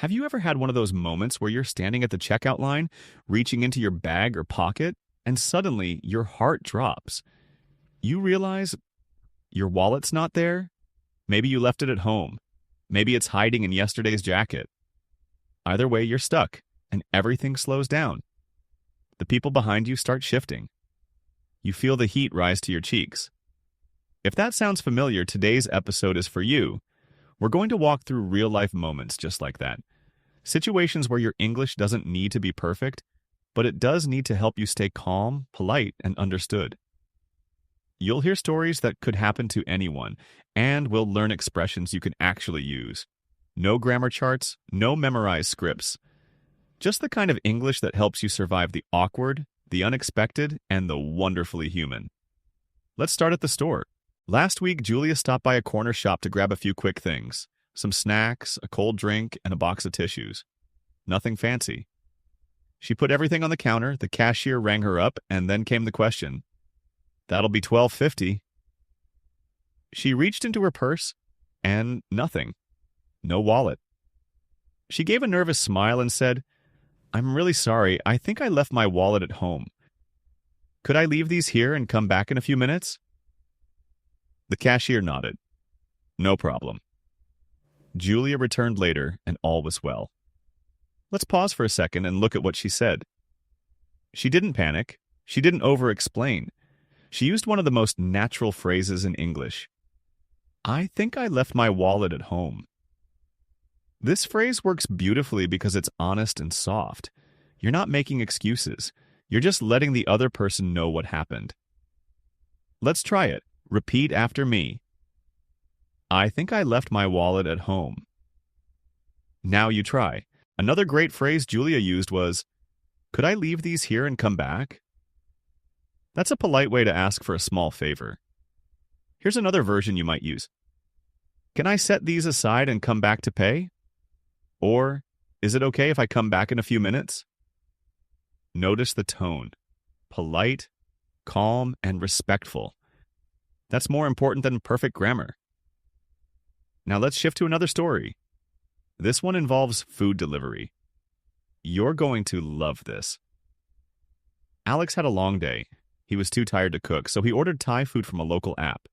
Have you ever had one of those moments where you're standing at the checkout line, reaching into your bag or pocket, and suddenly your heart drops? You realize your wallet's not there? Maybe you left it at home. Maybe it's hiding in yesterday's jacket. Either way, you're stuck, and everything slows down. The people behind you start shifting. You feel the heat rise to your cheeks. If that sounds familiar, today's episode is for you. We're going to walk through real-life moments just like that. Situations where your English doesn't need to be perfect, but it does need to help you stay calm, polite, and understood. You'll hear stories that could happen to anyone, and we'll learn expressions you can actually use. No grammar charts, no memorized scripts. Just the kind of English that helps you survive the awkward, the unexpected, and the wonderfully human. Let's start at the store. Last week, Julia stopped by a corner shop to grab a few quick things. Some snacks, a cold drink, and a box of tissues. Nothing fancy. She put everything on the counter, the cashier rang her up, and then came the question. That'll be $12.50. She reached into her purse, and nothing. No wallet. She gave a nervous smile and said, I'm really sorry, I think I left my wallet at home. Could I leave these here and come back in a few minutes? The cashier nodded. No problem. Julia returned later, and all was well. Let's pause for a second and look at what she said. She didn't panic. She didn't over-explain. She used one of the most natural phrases in English. I think I left my wallet at home. This phrase works beautifully because it's honest and soft. You're not making excuses. You're just letting the other person know what happened. Let's try it. Repeat after me. I think I left my wallet at home. Now you try. Another great phrase Julia used was, could I leave these here and come back? That's a polite way to ask for a small favor. Here's another version you might use. Can I set these aside and come back to pay? Or, is it okay if I come back in a few minutes? Notice the tone. Polite, calm, and respectful. That's more important than perfect grammar. Now let's shift to another story. This one involves food delivery. You're going to love this. Alex had a long day. He was too tired to cook, so he ordered Thai food from a local app.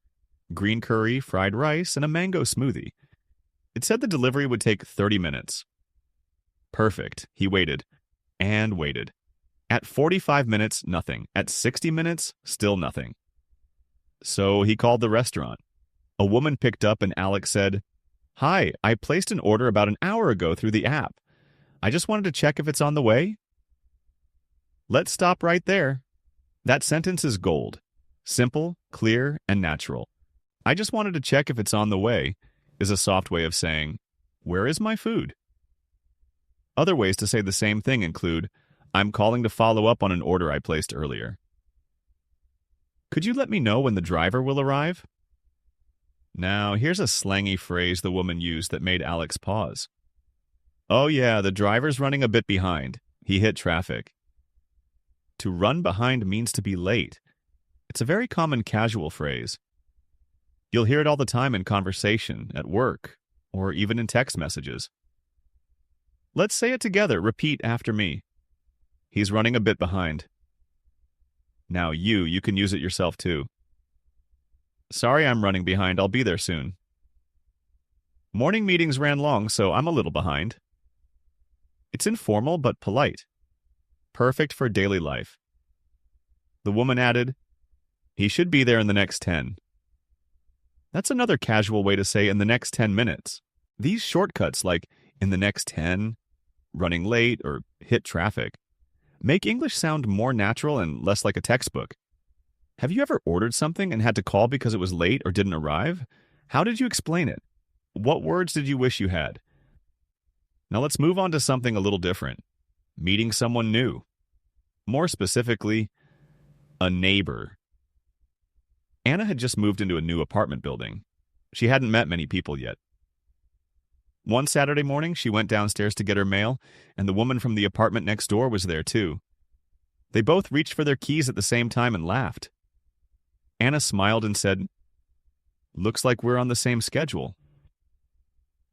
Green curry, fried rice, and a mango smoothie. It said the delivery would take 30 minutes. Perfect. He waited. And waited. At 45 minutes, nothing. At 60 minutes, still nothing. So he called the restaurant. A woman picked up and Alex said, Hi, I placed an order about an hour ago through the app. I just wanted to check if it's on the way. Let's stop right there. That sentence is gold. Simple, clear, and natural. I just wanted to check if it's on the way is a soft way of saying, where is my food? Other ways to say the same thing include, I'm calling to follow up on an order I placed earlier. Could you let me know when the driver will arrive? Now, here's a slangy phrase the woman used that made Alex pause. Oh yeah, the driver's running a bit behind. He hit traffic. To run behind means to be late. It's a very common casual phrase. You'll hear it all the time in conversation, at work, or even in text messages. Let's say it together. Repeat after me. He's running a bit behind. Now you can use it yourself too. Sorry I'm running behind. I'll be there soon. Morning meetings ran long, so I'm a little behind. It's informal but polite. Perfect for daily life. The woman added, He should be there in the next 10. That's another casual way to say in the next 10 minutes. These shortcuts like in the next 10, running late, or hit traffic make English sound more natural and less like a textbook. Have you ever ordered something and had to call because it was late or didn't arrive? How did you explain it? What words did you wish you had? Now let's move on to something a little different. Meeting someone new. More specifically, a neighbor. Anna had just moved into a new apartment building. She hadn't met many people yet. One Saturday morning, she went downstairs to get her mail, and the woman from the apartment next door was there too. They both reached for their keys at the same time and laughed. Anna smiled and said, Looks like we're on the same schedule.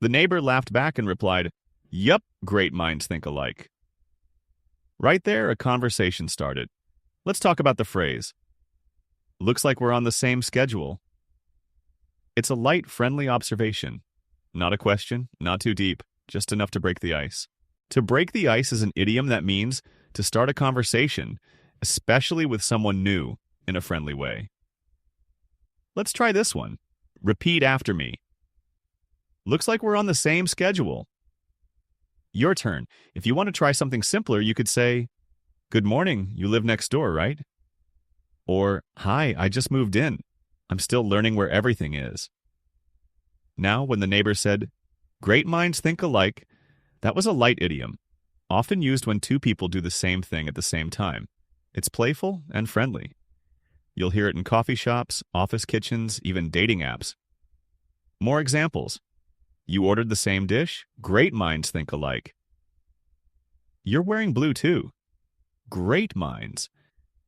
The neighbor laughed back and replied, Yup, great minds think alike. Right there, a conversation started. Let's talk about the phrase. Looks like we're on the same schedule. It's a light, friendly observation. Not a question, not too deep, just enough to break the ice. To break the ice is an idiom that means to start a conversation, especially with someone new, in a friendly way. Let's try this one. Repeat after me. Looks like we're on the same schedule. Your turn. If you want to try something simpler, you could say, Good morning, you live next door, right? Or, Hi, I just moved in. I'm still learning where everything is. Now, when the neighbor said, Great minds think alike, that was a light idiom, often used when two people do the same thing at the same time. It's playful and friendly. You'll hear it in coffee shops, office kitchens, even dating apps. More examples. You ordered the same dish? Great minds think alike. You're wearing blue too. Great minds.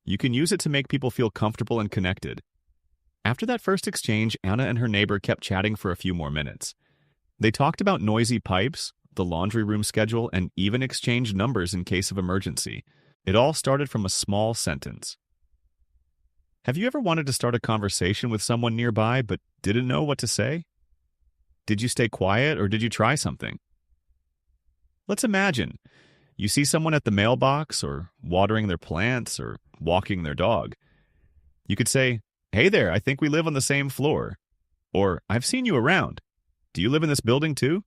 You can use it to make people feel comfortable and connected. After that first exchange, Anna and her neighbor kept chatting for a few more minutes. They talked about noisy pipes, the laundry room schedule, and even exchanged numbers in case of emergency. It all started from a small sentence. Have you ever wanted to start a conversation with someone nearby but didn't know what to say? Did you stay quiet or did you try something? Let's imagine you see someone at the mailbox or watering their plants or walking their dog. You could say, Hey there, I think we live on the same floor. Or, I've seen you around. Do you live in this building too?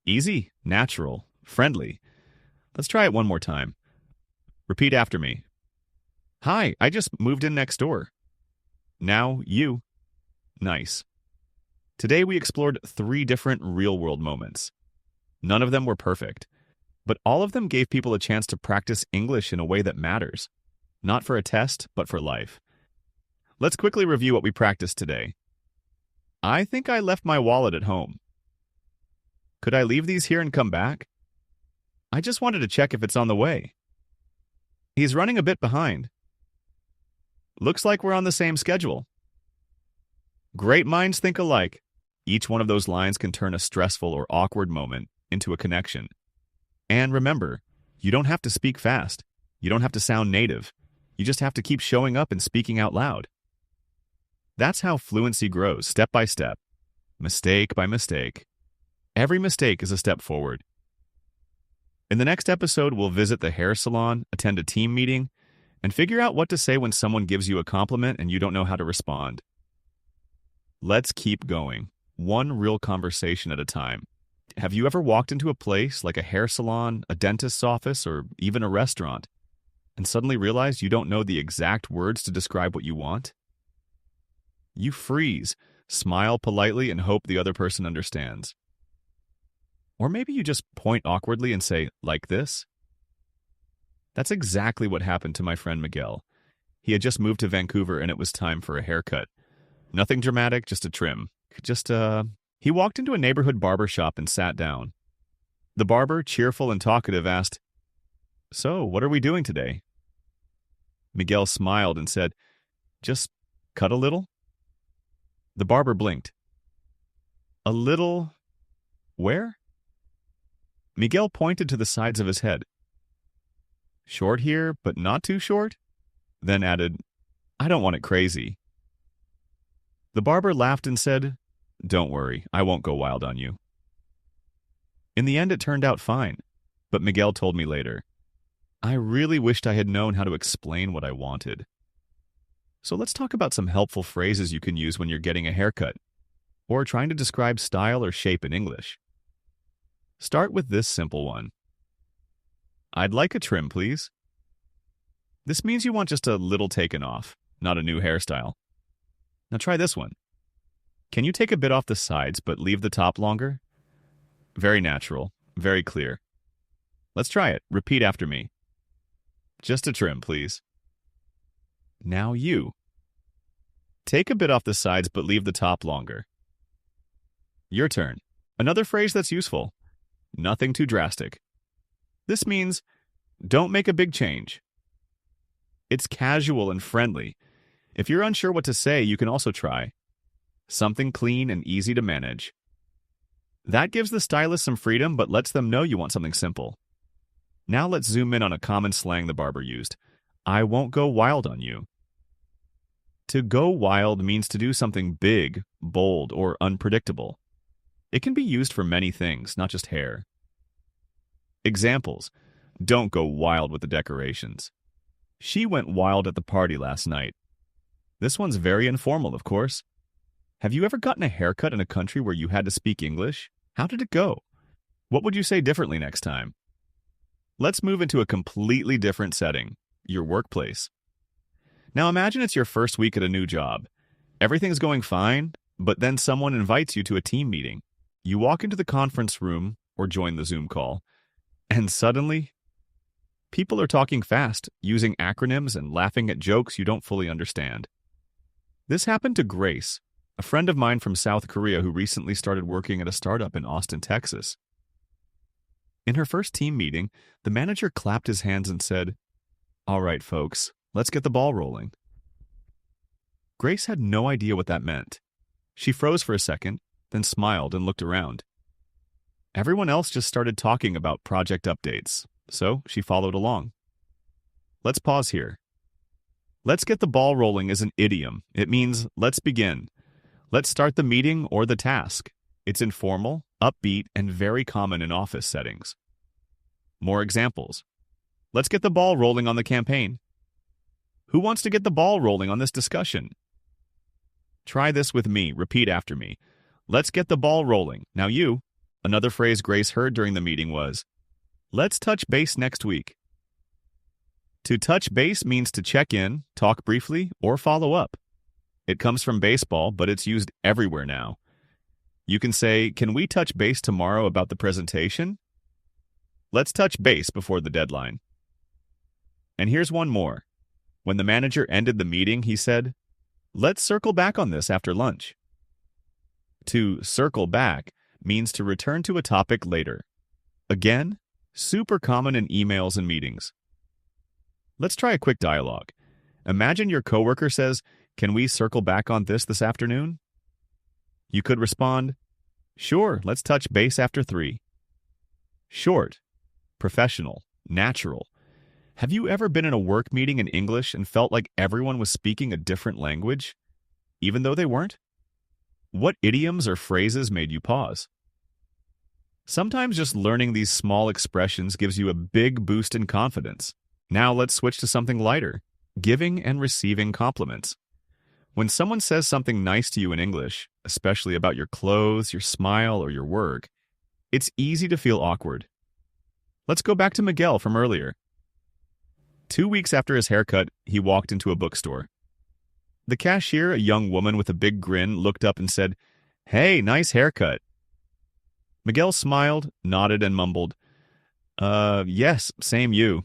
Easy, natural, friendly. Let's try it one more time. Repeat after me. Hi, I just moved in next door. Now you. Nice. Today we explored 3 different real-world moments. None of them were perfect, but all of them gave people a chance to practice English in a way that matters. Not for a test, but for life. Let's quickly review what we practiced today. I think I left my wallet at home. Could I leave these here and come back? I just wanted to check if it's on the way. He's running a bit behind. Looks like we're on the same schedule. Great minds think alike. Each one of those lines can turn a stressful or awkward moment into a connection. And remember, you don't have to speak fast. You don't have to sound native. You just have to keep showing up and speaking out loud. That's how fluency grows, step by step, mistake by mistake. Every mistake is a step forward. In the next episode, we'll visit the hair salon, attend a team meeting, and figure out what to say when someone gives you a compliment and you don't know how to respond. Let's keep going, one real conversation at a time. Have you ever walked into a place like a hair salon, a dentist's office, or even a restaurant, and suddenly realized you don't know the exact words to describe what you want? You freeze, smile politely, and hope the other person understands. Or maybe you just point awkwardly and say, like this? That's exactly what happened to my friend Miguel. He had just moved to Vancouver and it was time for a haircut. Nothing dramatic, just a trim. He walked into a neighborhood barber shop and sat down. The barber, cheerful and talkative, asked, So, what are we doing today? Miguel smiled and said, Just cut a little. The barber blinked. A little... where? Miguel pointed to the sides of his head. Short here, but not too short? Then added, I don't want it crazy. The barber laughed and said, Don't worry, I won't go wild on you. In the end, it turned out fine, but Miguel told me later, I really wished I had known how to explain what I wanted. So let's talk about some helpful phrases you can use when you're getting a haircut, or trying to describe style or shape in English. Start with this simple one. I'd like a trim, please. This means you want just a little taken off, not a new hairstyle. Now try this one. Can you take a bit off the sides but leave the top longer? Very natural, very clear. Let's try it. Repeat after me. Just a trim, please. Now you. Take a bit off the sides but leave the top longer. Your turn. Another phrase that's useful. Nothing too drastic. This means, don't make a big change. It's casual and friendly. If you're unsure what to say, you can also try something clean and easy to manage. That gives the stylist some freedom, but lets them know you want something simple. Now let's zoom in on a common slang the barber used. I won't go wild on you. To go wild means to do something big, bold, or unpredictable. It can be used for many things, not just hair. Examples. Don't go wild with the decorations. She went wild at the party last night. This one's very informal, of course. Have you ever gotten a haircut in a country where you had to speak English? How did it go? What would you say differently next time? Let's move into a completely different setting, your workplace. Now imagine it's your first week at a new job. Everything's going fine, but then someone invites you to a team meeting. You walk into the conference room or join the Zoom call, and suddenly, people are talking fast, using acronyms and laughing at jokes you don't fully understand. This happened to Grace, a friend of mine from South Korea who recently started working at a startup in Austin, Texas. In her first team meeting, the manager clapped his hands and said, "All right, folks, let's get the ball rolling." Grace had no idea what that meant. She froze for a second, then smiled and looked around. Everyone else just started talking about project updates, so she followed along. Let's pause here. Let's get the ball rolling is an idiom. It means let's begin. Let's start the meeting or the task. It's informal, upbeat, and very common in office settings. More examples. Let's get the ball rolling on the campaign. Who wants to get the ball rolling on this discussion? Try this with me. Repeat after me. Let's get the ball rolling. Now you. Another phrase Grace heard during the meeting was, let's touch base next week. To touch base means to check in, talk briefly, or follow up. It comes from baseball, but it's used everywhere now. You can say, can we touch base tomorrow about the presentation? Let's touch base before the deadline. And here's one more. When the manager ended the meeting, he said, let's circle back on this after lunch. To circle back means to return to a topic later. Again, super common in emails and meetings. Let's try a quick dialogue. Imagine your coworker says, can we circle back on this afternoon? You could respond, sure, let's touch base after 3. Short, professional, natural. Have you ever been in a work meeting in English and felt like everyone was speaking a different language, even though they weren't? What idioms or phrases made you pause? Sometimes just learning these small expressions gives you a big boost in confidence. Now let's switch to something lighter, giving and receiving compliments. When someone says something nice to you in English, especially about your clothes, your smile, or your work, it's easy to feel awkward. Let's go back to Miguel from earlier. 2 weeks after his haircut, he walked into a bookstore. The cashier, a young woman with a big grin, looked up and said, "Hey, nice haircut." Miguel smiled, nodded, and mumbled, yes, same you."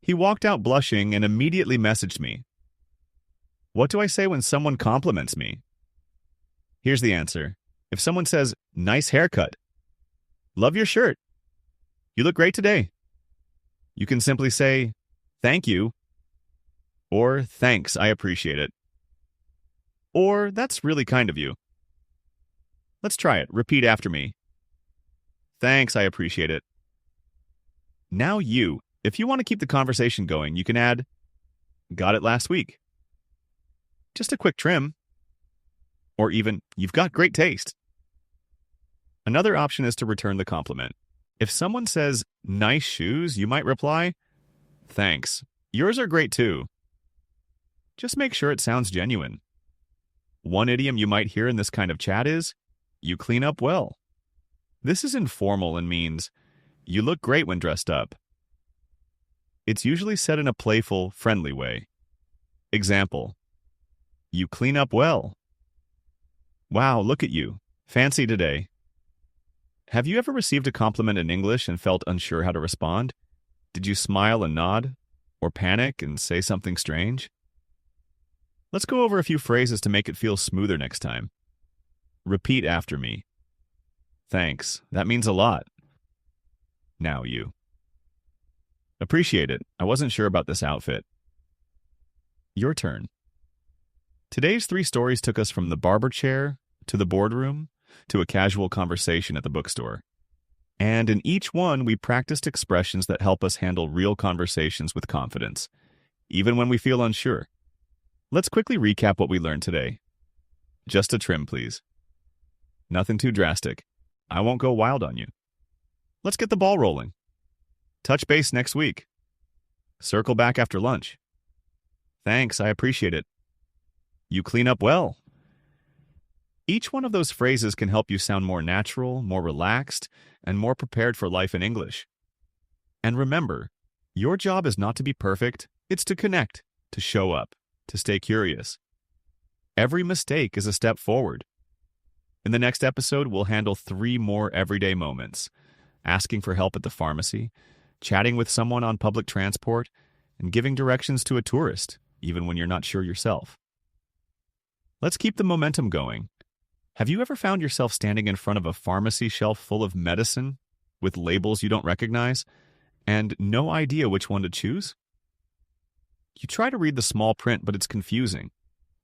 He walked out blushing and immediately messaged me. What do I say when someone compliments me? Here's the answer. If someone says, "Nice haircut," "Love your shirt," "You look great today," you can simply say, "Thank you," or "Thanks, I appreciate it," or "That's really kind of you." Let's try it. Repeat after me. Thanks, I appreciate it. Now you. If you want to keep the conversation going, you can add, "Got it last week." Just a quick trim. Or even, "You've got great taste." Another option is to return the compliment. If someone says, "Nice shoes," you might reply, "Thanks. Yours are great too." Just make sure it sounds genuine. One idiom you might hear in this kind of chat is, "You clean up well." This is informal and means, "You look great when dressed up." It's usually said in a playful, friendly way. Example, "You clean up well." "Wow, look at you. Fancy today." Have you ever received a compliment in English and felt unsure how to respond? Did you smile and nod? Or panic and say something strange? Let's go over a few phrases to make it feel smoother next time. Repeat after me. Thanks. That means a lot. Now you. Appreciate it. I wasn't sure about this outfit. Your turn. Today's 3 stories took us from the barber chair to the boardroom to a casual conversation at the bookstore. And in each one, we practiced expressions that help us handle real conversations with confidence, even when we feel unsure. Let's quickly recap what we learned today. Just a trim, please. Nothing too drastic. I won't go wild on you. Let's get the ball rolling. Touch base next week. Circle back after lunch. Thanks, I appreciate it. You clean up well. Each one of those phrases can help you sound more natural, more relaxed, and more prepared for life in English. And remember, your job is not to be perfect, it's to connect, to show up, to stay curious. Every mistake is a step forward. In the next episode, we'll handle 3 more everyday moments: asking for help at the pharmacy, chatting with someone on public transport, and giving directions to a tourist, even when you're not sure yourself. Let's keep the momentum going. Have you ever found yourself standing in front of a pharmacy shelf full of medicine with labels you don't recognize and no idea which one to choose? You try to read the small print, but it's confusing.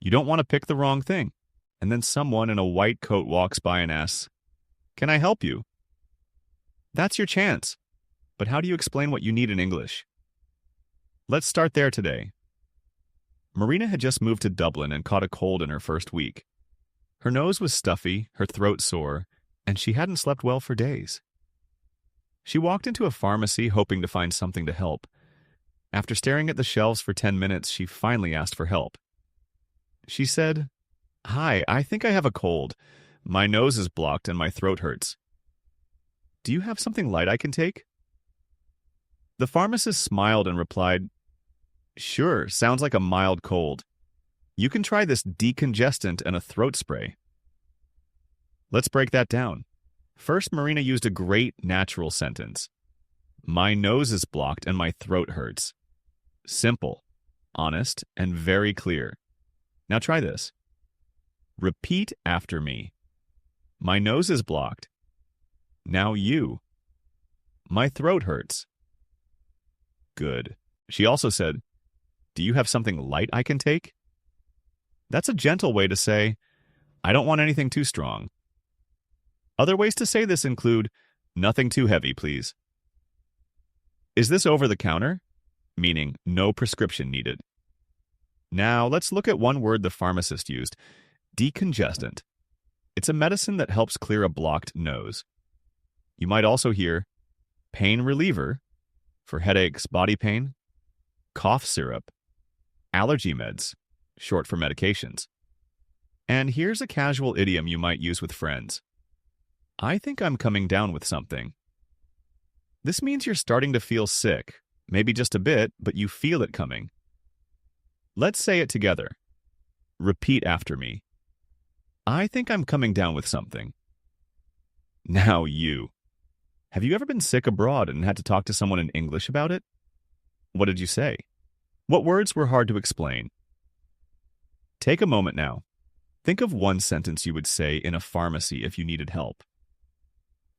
You don't want to pick the wrong thing. And then someone in a white coat walks by and asks, "Can I help you?" That's your chance. But how do you explain what you need in English? Let's start there today. Marina had just moved to Dublin and caught a cold in her first week. Her nose was stuffy, her throat sore, and she hadn't slept well for days. She walked into a pharmacy hoping to find something to help. After staring at the shelves for 10 minutes, she finally asked for help. She said, "Hi, I think I have a cold. My nose is blocked and my throat hurts. Do you have something light I can take?" The pharmacist smiled and replied, "Sure, sounds like a mild cold. You can try this decongestant and a throat spray." Let's break that down. First, Marina used a great natural sentence. My nose is blocked and my throat hurts. Simple, honest, and very clear. Now try this. Repeat after me. My nose is blocked. Now you. My throat hurts. Good. She also said, "Do you have something light I can take?" That's a gentle way to say, "I don't want anything too strong." Other ways to say this include, "Nothing too heavy, please." Is this over the counter? Meaning no prescription needed. Now let's look at one word the pharmacist used, decongestant. It's a medicine that helps clear a blocked nose. You might also hear pain reliever for headaches, body pain, cough syrup, allergy meds, short for medications. And here's a casual idiom you might use with friends. I think I'm coming down with something. This means you're starting to feel sick, maybe just a bit, but you feel it coming. Let's say it together. Repeat after me. I think I'm coming down with something. Now you. Have you ever been sick abroad and had to talk to someone in English about it? What did you say? What words were hard to explain? Take a moment now. Think of one sentence you would say in a pharmacy if you needed help.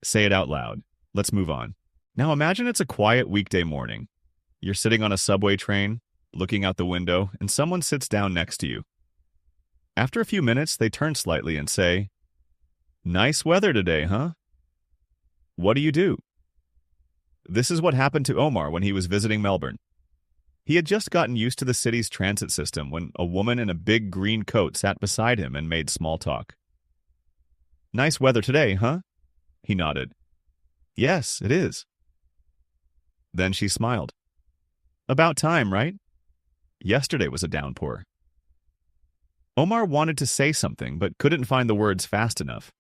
Say it out loud. Let's move on. Now imagine it's a quiet weekday morning. You're sitting on a subway train, looking out the window, and someone sits down next to you. After a few minutes, they turn slightly and say, "Nice weather today, huh?" What do you do? This is what happened to Omar when he was visiting Melbourne. He had just gotten used to the city's transit system when a woman in a big green coat sat beside him and made small talk. "Nice weather today, huh?" He nodded. "Yes, it is." Then she smiled. "About time, right? Yesterday was a downpour." Omar wanted to say something but couldn't find the words fast enough.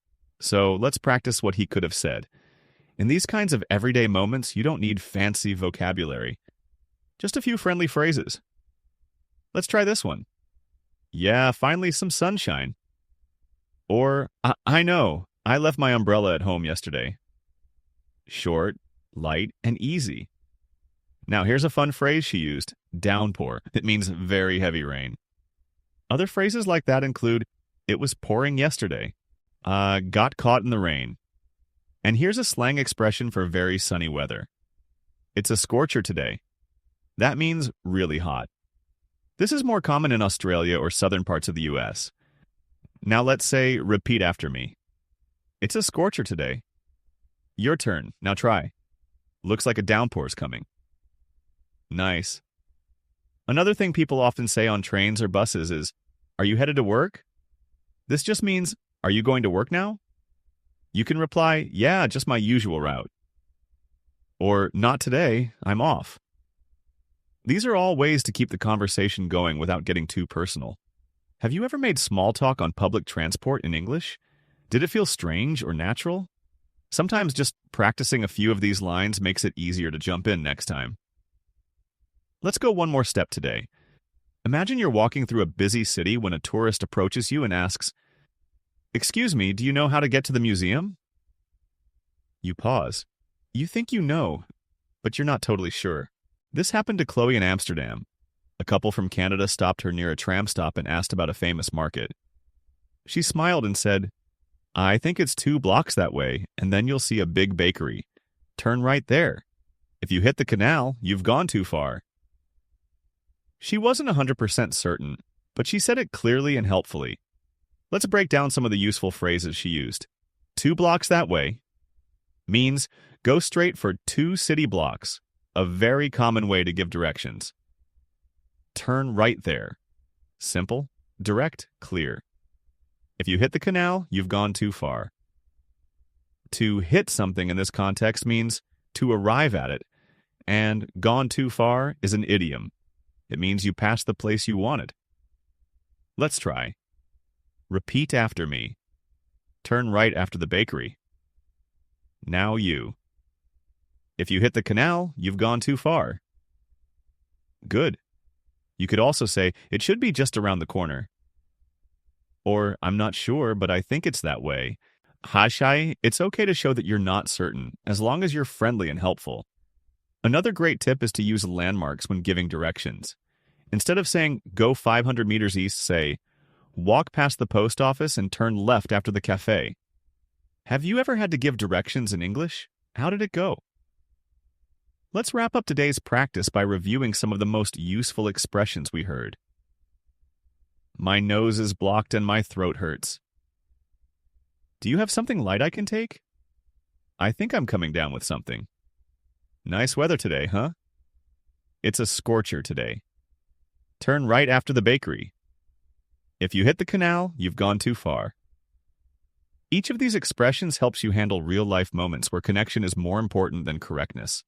So let's practice what he could have said. In these kinds of everyday moments, you don't need fancy vocabulary. Just a few friendly phrases. Let's try this one. "Yeah, finally some sunshine." Or, I know, I left my umbrella at home yesterday." Short, light, and easy. Now here's a fun phrase she used, downpour. It means very heavy rain. Other phrases like that include, "It was pouring yesterday." Got caught in the rain. And here's a slang expression for very sunny weather. "It's a scorcher today." That means really hot. This is more common in Australia or southern parts of the US. Now let's say, repeat after me. It's a scorcher today. Your turn. Now try. Looks like a downpour's coming. Nice. Another thing people often say on trains or buses is, "Are you headed to work?" This just means, "Are you going to work now?" You can reply, "Yeah, just my usual route." Or, "Not today, I'm off." These are all ways to keep the conversation going without getting too personal. Have you ever made small talk on public transport in English? Did it feel strange or natural? Sometimes just practicing a few of these lines makes it easier to jump in next time. Let's go one more step today. Imagine you're walking through a busy city when a tourist approaches you and asks, "Excuse me, do you know how to get to the museum?" You pause. You think you know, but you're not totally sure. This happened to Chloe in Amsterdam. A couple from Canada stopped her near a tram stop and asked about a famous market. She smiled and said, "I think it's 2 blocks that way, and then you'll see a big bakery. Turn right there. If you hit the canal, you've gone too far." She wasn't 100% certain, but she said it clearly and helpfully. Let's break down some of the useful phrases she used. 2 blocks that way means go straight for 2 city blocks, a very common way to give directions. Turn right there. Simple, direct, clear. If you hit the canal, you've gone too far. To hit something in this context means to arrive at it, and gone too far is an idiom. It means you passed the place you wanted. Let's try. Repeat after me. Turn right after the bakery. Now you. If you hit the canal, you've gone too far. Good. You could also say, "It should be just around the corner." Or, "I'm not sure, but I think it's that way." Hashai, it's okay to show that you're not certain, as long as you're friendly and helpful. Another great tip is to use landmarks when giving directions. Instead of saying, "Go 500 meters east," say, "Walk past the post office and turn left after the cafe." Have you ever had to give directions in English? How did it go? Let's wrap up today's practice by reviewing some of the most useful expressions we heard. My nose is blocked and my throat hurts. Do you have something light I can take? I think I'm coming down with something. Nice weather today, huh? It's a scorcher today. Turn right after the bakery. If you hit the canal, you've gone too far. Each of these expressions helps you handle real-life moments where connection is more important than correctness.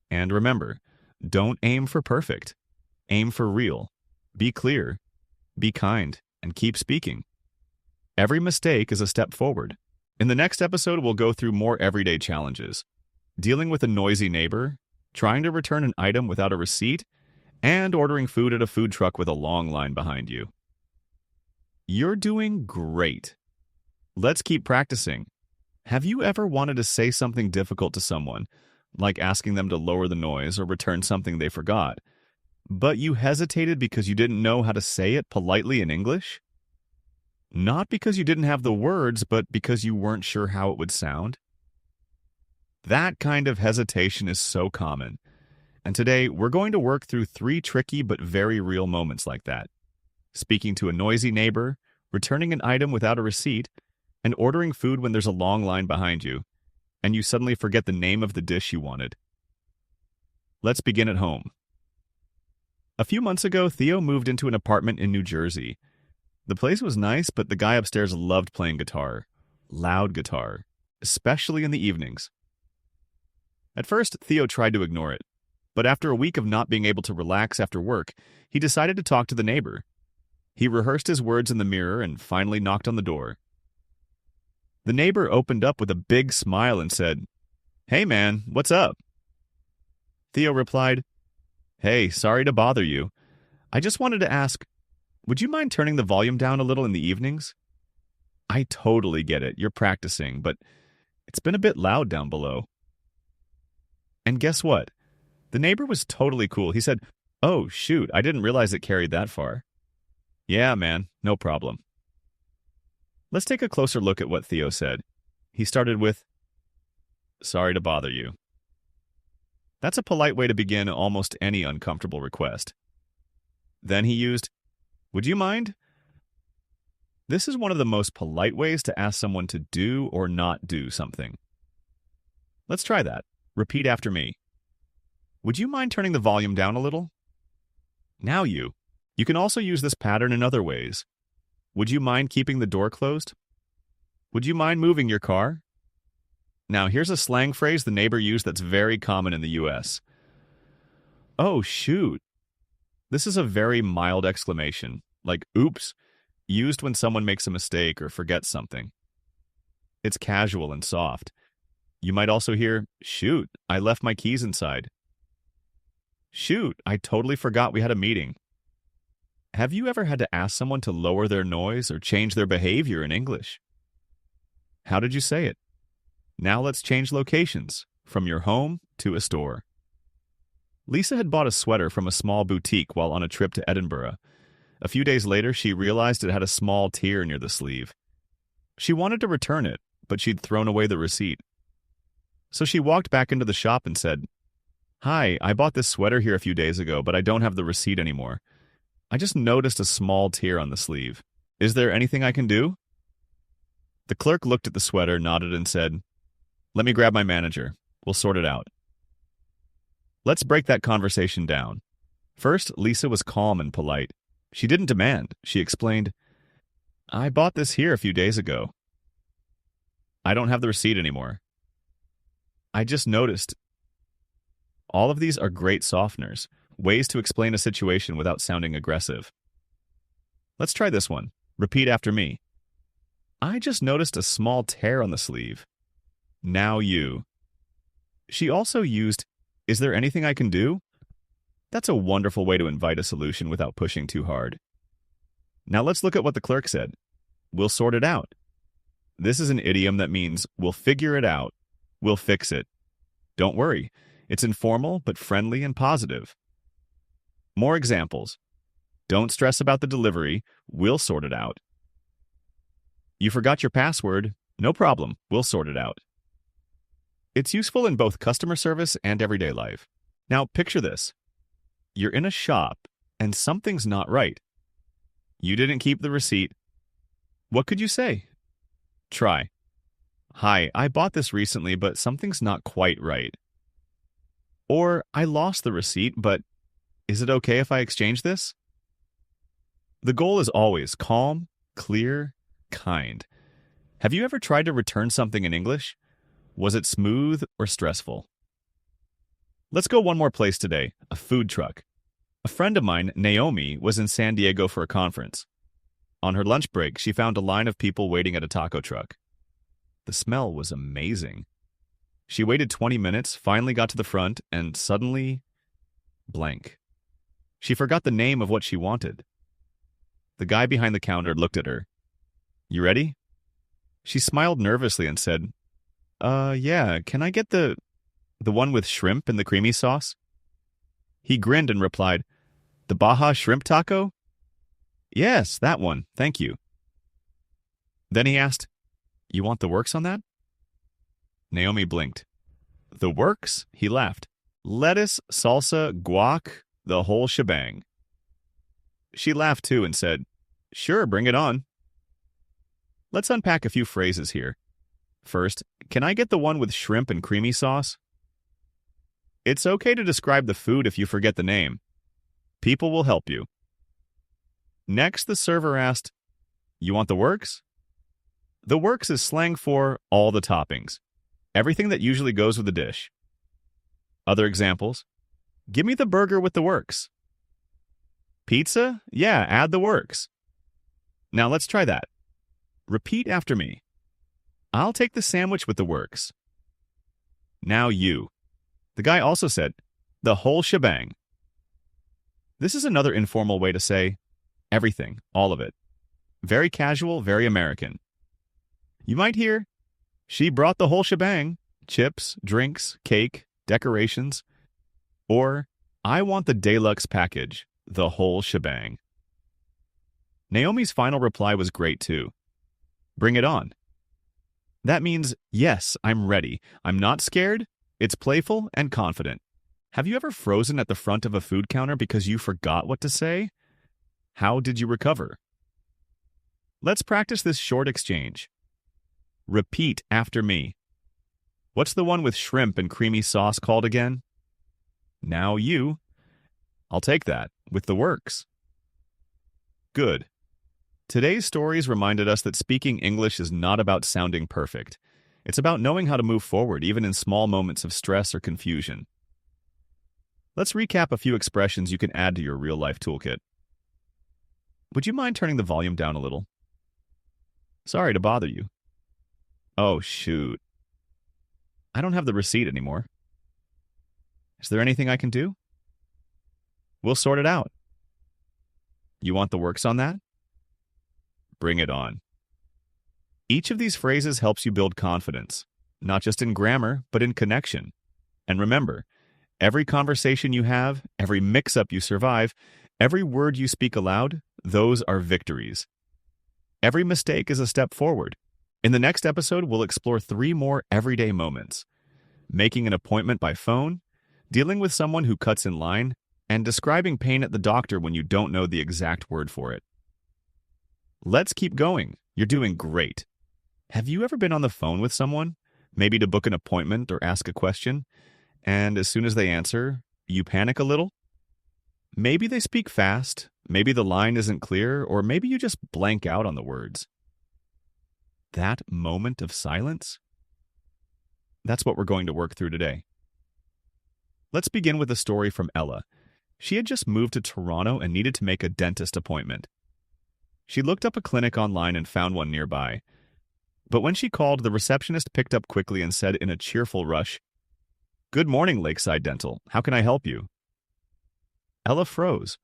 And remember, don't aim for perfect. Aim for real. Be clear. Be kind. And keep speaking. Every mistake is a step forward. In the next episode, we'll go through more everyday challenges. Dealing with a noisy neighbor, trying to return an item without a receipt, and ordering food at a food truck with a long line behind you. You're doing great. Let's keep practicing. Have you ever wanted to say something difficult to someone, like asking them to lower the noise or return something they forgot, but you hesitated because you didn't know how to say it politely in English? Not because you didn't have the words, but because you weren't sure how it would sound? That kind of hesitation is so common. And today, we're going to work through 3 tricky but very real moments like that. Speaking to a noisy neighbor, returning an item without a receipt, and ordering food when there's a long line behind you, and you suddenly forget the name of the dish you wanted. Let's begin at home. A few months ago, Theo moved into an apartment in New Jersey. The place was nice, but the guy upstairs loved playing guitar. Loud guitar. Especially in the evenings. At first, Theo tried to ignore it. But after a week of not being able to relax after work, he decided to talk to the neighbor. He rehearsed his words in the mirror and finally knocked on the door. The neighbor opened up with a big smile and said, "Hey man, what's up?" Theo replied, "Hey, sorry to bother you. I just wanted to ask, would you mind turning the volume down a little in the evenings? I totally get it, you're practicing, but it's been a bit loud down below." And guess what? The neighbor was totally cool. He said, "Oh, shoot, I didn't realize it carried that far." "Yeah, man, no problem." Let's take a closer look at what Theo said. He started with, "Sorry to bother you." That's a polite way to begin almost any uncomfortable request. Then he used, "Would you mind?" This is one of the most polite ways to ask someone to do or not do something. Let's try that. Repeat after me. Would you mind turning the volume down a little? Now you. You can also use this pattern in other ways. Would you mind keeping the door closed? Would you mind moving your car? Now, here's a slang phrase the neighbor used that's very common in the US. Oh, shoot. This is a very mild exclamation, like oops, used when someone makes a mistake or forgets something. It's casual and soft. You might also hear, shoot, I left my keys inside. Shoot, I totally forgot we had a meeting. Have you ever had to ask someone to lower their noise or change their behavior in English? How did you say it? Now let's change locations, from your home to a store. Lisa had bought a sweater from a small boutique while on a trip to Edinburgh. A few days later, she realized it had a small tear near the sleeve. She wanted to return it, but she'd thrown away the receipt. So she walked back into the shop and said, "Hi, I bought this sweater here a few days ago, but I don't have the receipt anymore. I just noticed a small tear on the sleeve. Is there anything I can do?" The clerk looked at the sweater, nodded, and said, "Let me grab my manager. We'll sort it out." Let's break that conversation down. First, Lisa was calm and polite. She didn't demand. She explained, "I bought this here a few days ago. I don't have the receipt anymore. I just noticed." All of these are great softeners, ways to explain a situation without sounding aggressive. Let's try this one. Repeat after me. I just noticed a small tear on the sleeve. Now you. She also used, "Is there anything I can do?" That's a wonderful way to invite a solution without pushing too hard. Now let's look at what the clerk said. We'll sort it out. This is an idiom that means we'll figure it out. We'll fix it. Don't worry. It's informal but friendly and positive. More examples. Don't stress about the delivery. We'll sort it out. You forgot your password. No problem. We'll sort it out. It's useful in both customer service and everyday life. Now picture this. You're in a shop and something's not right. You didn't keep the receipt. What could you say? Try. Hi, I bought this recently, but something's not quite right. Or, I lost the receipt, but is it okay if I exchange this? The goal is always calm, clear, kind. Have you ever tried to return something in English? Was it smooth or stressful? Let's go one more place today, a food truck. A friend of mine, Naomi, was in San Diego for a conference. On her lunch break, she found a line of people waiting at a taco truck. The smell was amazing. She waited 20 minutes, finally got to the front, and suddenly, blank. She forgot the name of what she wanted. The guy behind the counter looked at her. You ready? She smiled nervously and said, yeah, can I get the one with shrimp and the creamy sauce?" He grinned and replied, "The Baja shrimp taco?" "Yes, that one, thank you." Then he asked, "You want the works on that?" Naomi blinked. "The works?" He laughed. "Lettuce, salsa, guac, the whole shebang." She laughed too and said, "Sure, bring it on." Let's unpack a few phrases here. First, can I get the one with shrimp and creamy sauce? It's okay to describe the food if you forget the name. People will help you. Next, the server asked, "You want the works?" The works is slang for all the toppings, everything that usually goes with the dish. Other examples, "Give me the burger with the works." Pizza? Yeah, add the works. Now let's try that. Repeat after me. I'll take the sandwich with the works. Now you. The guy also said, "The whole shebang." This is another informal way to say everything, all of it. Very casual, very American. You might hear, "She brought the whole shebang," chips, drinks, cake, decorations. Or, "I want the deluxe package, the whole shebang." Naomi's final reply was great too. Bring it on. That means, yes, I'm ready. I'm not scared. It's playful and confident. Have you ever frozen at the front of a food counter because you forgot what to say? How did you recover? Let's practice this short exchange. Repeat after me. What's the one with shrimp and creamy sauce called again? Now you. I'll take that, with the works. Good. Today's stories reminded us that speaking English is not about sounding perfect. It's about knowing how to move forward, even in small moments of stress or confusion. Let's recap a few expressions you can add to your real-life toolkit. Would you mind turning the volume down a little? Sorry to bother you. Oh, shoot. I don't have the receipt anymore. Is there anything I can do? We'll sort it out. You want the works on that? Bring it on. Each of these phrases helps you build confidence, not just in grammar, but in connection. And remember, every conversation you have, every mix-up you survive, every word you speak aloud, those are victories. Every mistake is a step forward. In the next episode, we'll explore 3 more everyday moments: making an appointment by phone, dealing with someone who cuts in line, and describing pain at the doctor when you don't know the exact word for it. Let's keep going. You're doing great. Have you ever been on the phone with someone, maybe to book an appointment or ask a question, and as soon as they answer, you panic a little? Maybe they speak fast, maybe the line isn't clear, or maybe you just blank out on the words. That moment of silence? That's what we're going to work through today. Let's begin with a story from Ella. She had just moved to Toronto and needed to make a dentist appointment. She looked up a clinic online and found one nearby. But when she called, the receptionist picked up quickly and said in a cheerful rush, "Good morning, Lakeside Dental. How can I help you?" Ella froze.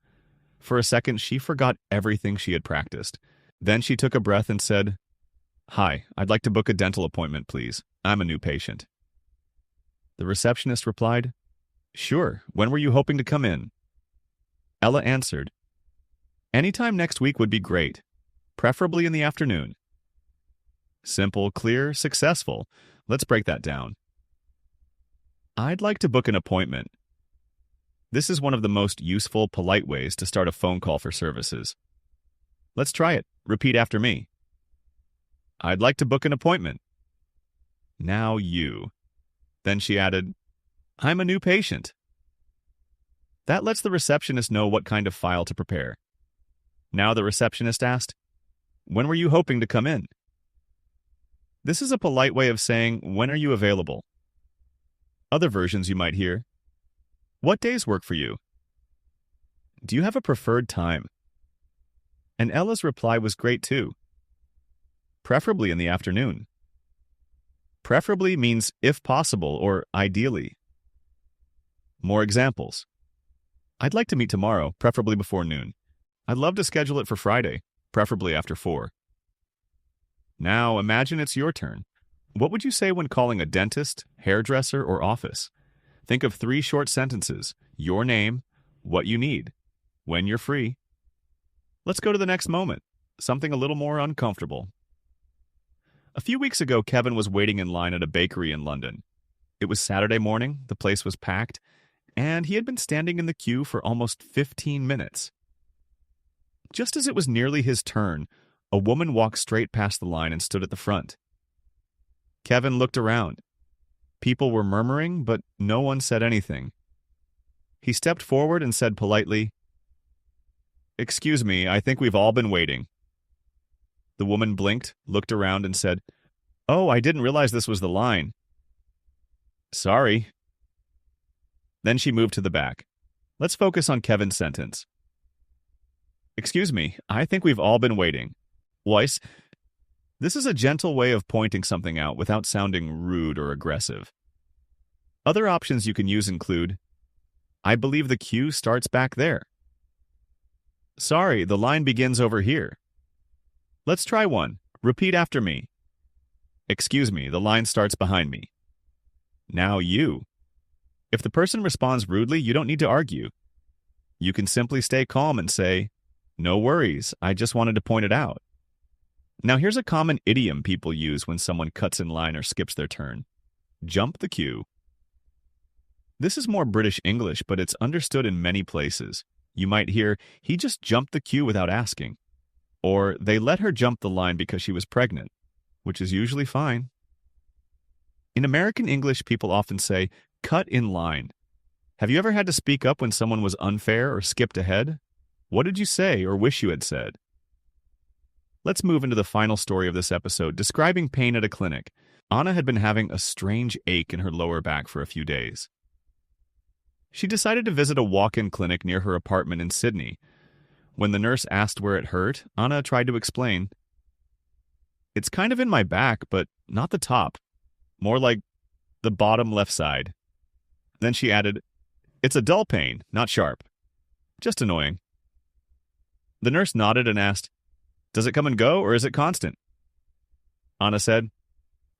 For a second, she forgot everything she had practiced. Then she took a breath and said, "Hi, I'd like to book a dental appointment, please. I'm a new patient." The receptionist replied, "Sure. When were you hoping to come in?" Ella answered, "Anytime next week would be great, preferably in the afternoon." Simple, clear, successful. Let's break that down. I'd like to book an appointment. This is one of the most useful, polite ways to start a phone call for services. Let's try it. Repeat after me. I'd like to book an appointment. Now you. Then she added, I'm a new patient. That lets the receptionist know what kind of file to prepare. Now the receptionist asked, when were you hoping to come in? This is a polite way of saying, when are you available? Other versions you might hear, what days work for you? Do you have a preferred time? And Ella's reply was great too. Preferably in the afternoon. Preferably means if possible or ideally. More examples. I'd like to meet tomorrow, preferably before noon. I'd love to schedule it for Friday, preferably after 4. Now imagine it's your turn. What would you say when calling a dentist, hairdresser, or office? Think of 3 short sentences: your name, what you need, when you're free. Let's go to the next moment, something a little more uncomfortable. A few weeks ago, Kevin was waiting in line at a bakery in London. It was Saturday morning, the place was packed, and he had been standing in the queue for almost 15 minutes. Just as it was nearly his turn, a woman walked straight past the line and stood at the front. Kevin looked around. People were murmuring, but no one said anything. He stepped forward and said politely, "Excuse me, I think we've all been waiting." The woman blinked, looked around, and said, "Oh, I didn't realize this was the line." "Sorry." Then she moved to the back. Let's focus on Kevin's sentence. "Excuse me, I think we've all been waiting." Weiss. This is a gentle way of pointing something out without sounding rude or aggressive. Other options you can use include, I believe the queue starts back there. Sorry, the line begins over here. Let's try one. Repeat after me. Excuse me, the line starts behind me. Now you. If the person responds rudely, you don't need to argue. You can simply stay calm and say, no worries, I just wanted to point it out. Now here's a common idiom people use when someone cuts in line or skips their turn. Jump the queue. This is more British English, but it's understood in many places. You might hear, he just jumped the queue without asking. Or they let her jump the line because she was pregnant, which is usually fine. In American English, people often say, cut in line. Have you ever had to speak up when someone was unfair or skipped ahead? What did you say or wish you had said? Let's move into the final story of this episode, describing pain at a clinic. Anna had been having a strange ache in her lower back for a few days. She decided to visit a walk-in clinic near her apartment in Sydney. When the nurse asked where it hurt, Anna tried to explain. It's kind of in my back, but not the top. More like the bottom left side. Then she added, it's a dull pain, not sharp. Just annoying. The nurse nodded and asked, does it come and go, or is it constant? Anna said,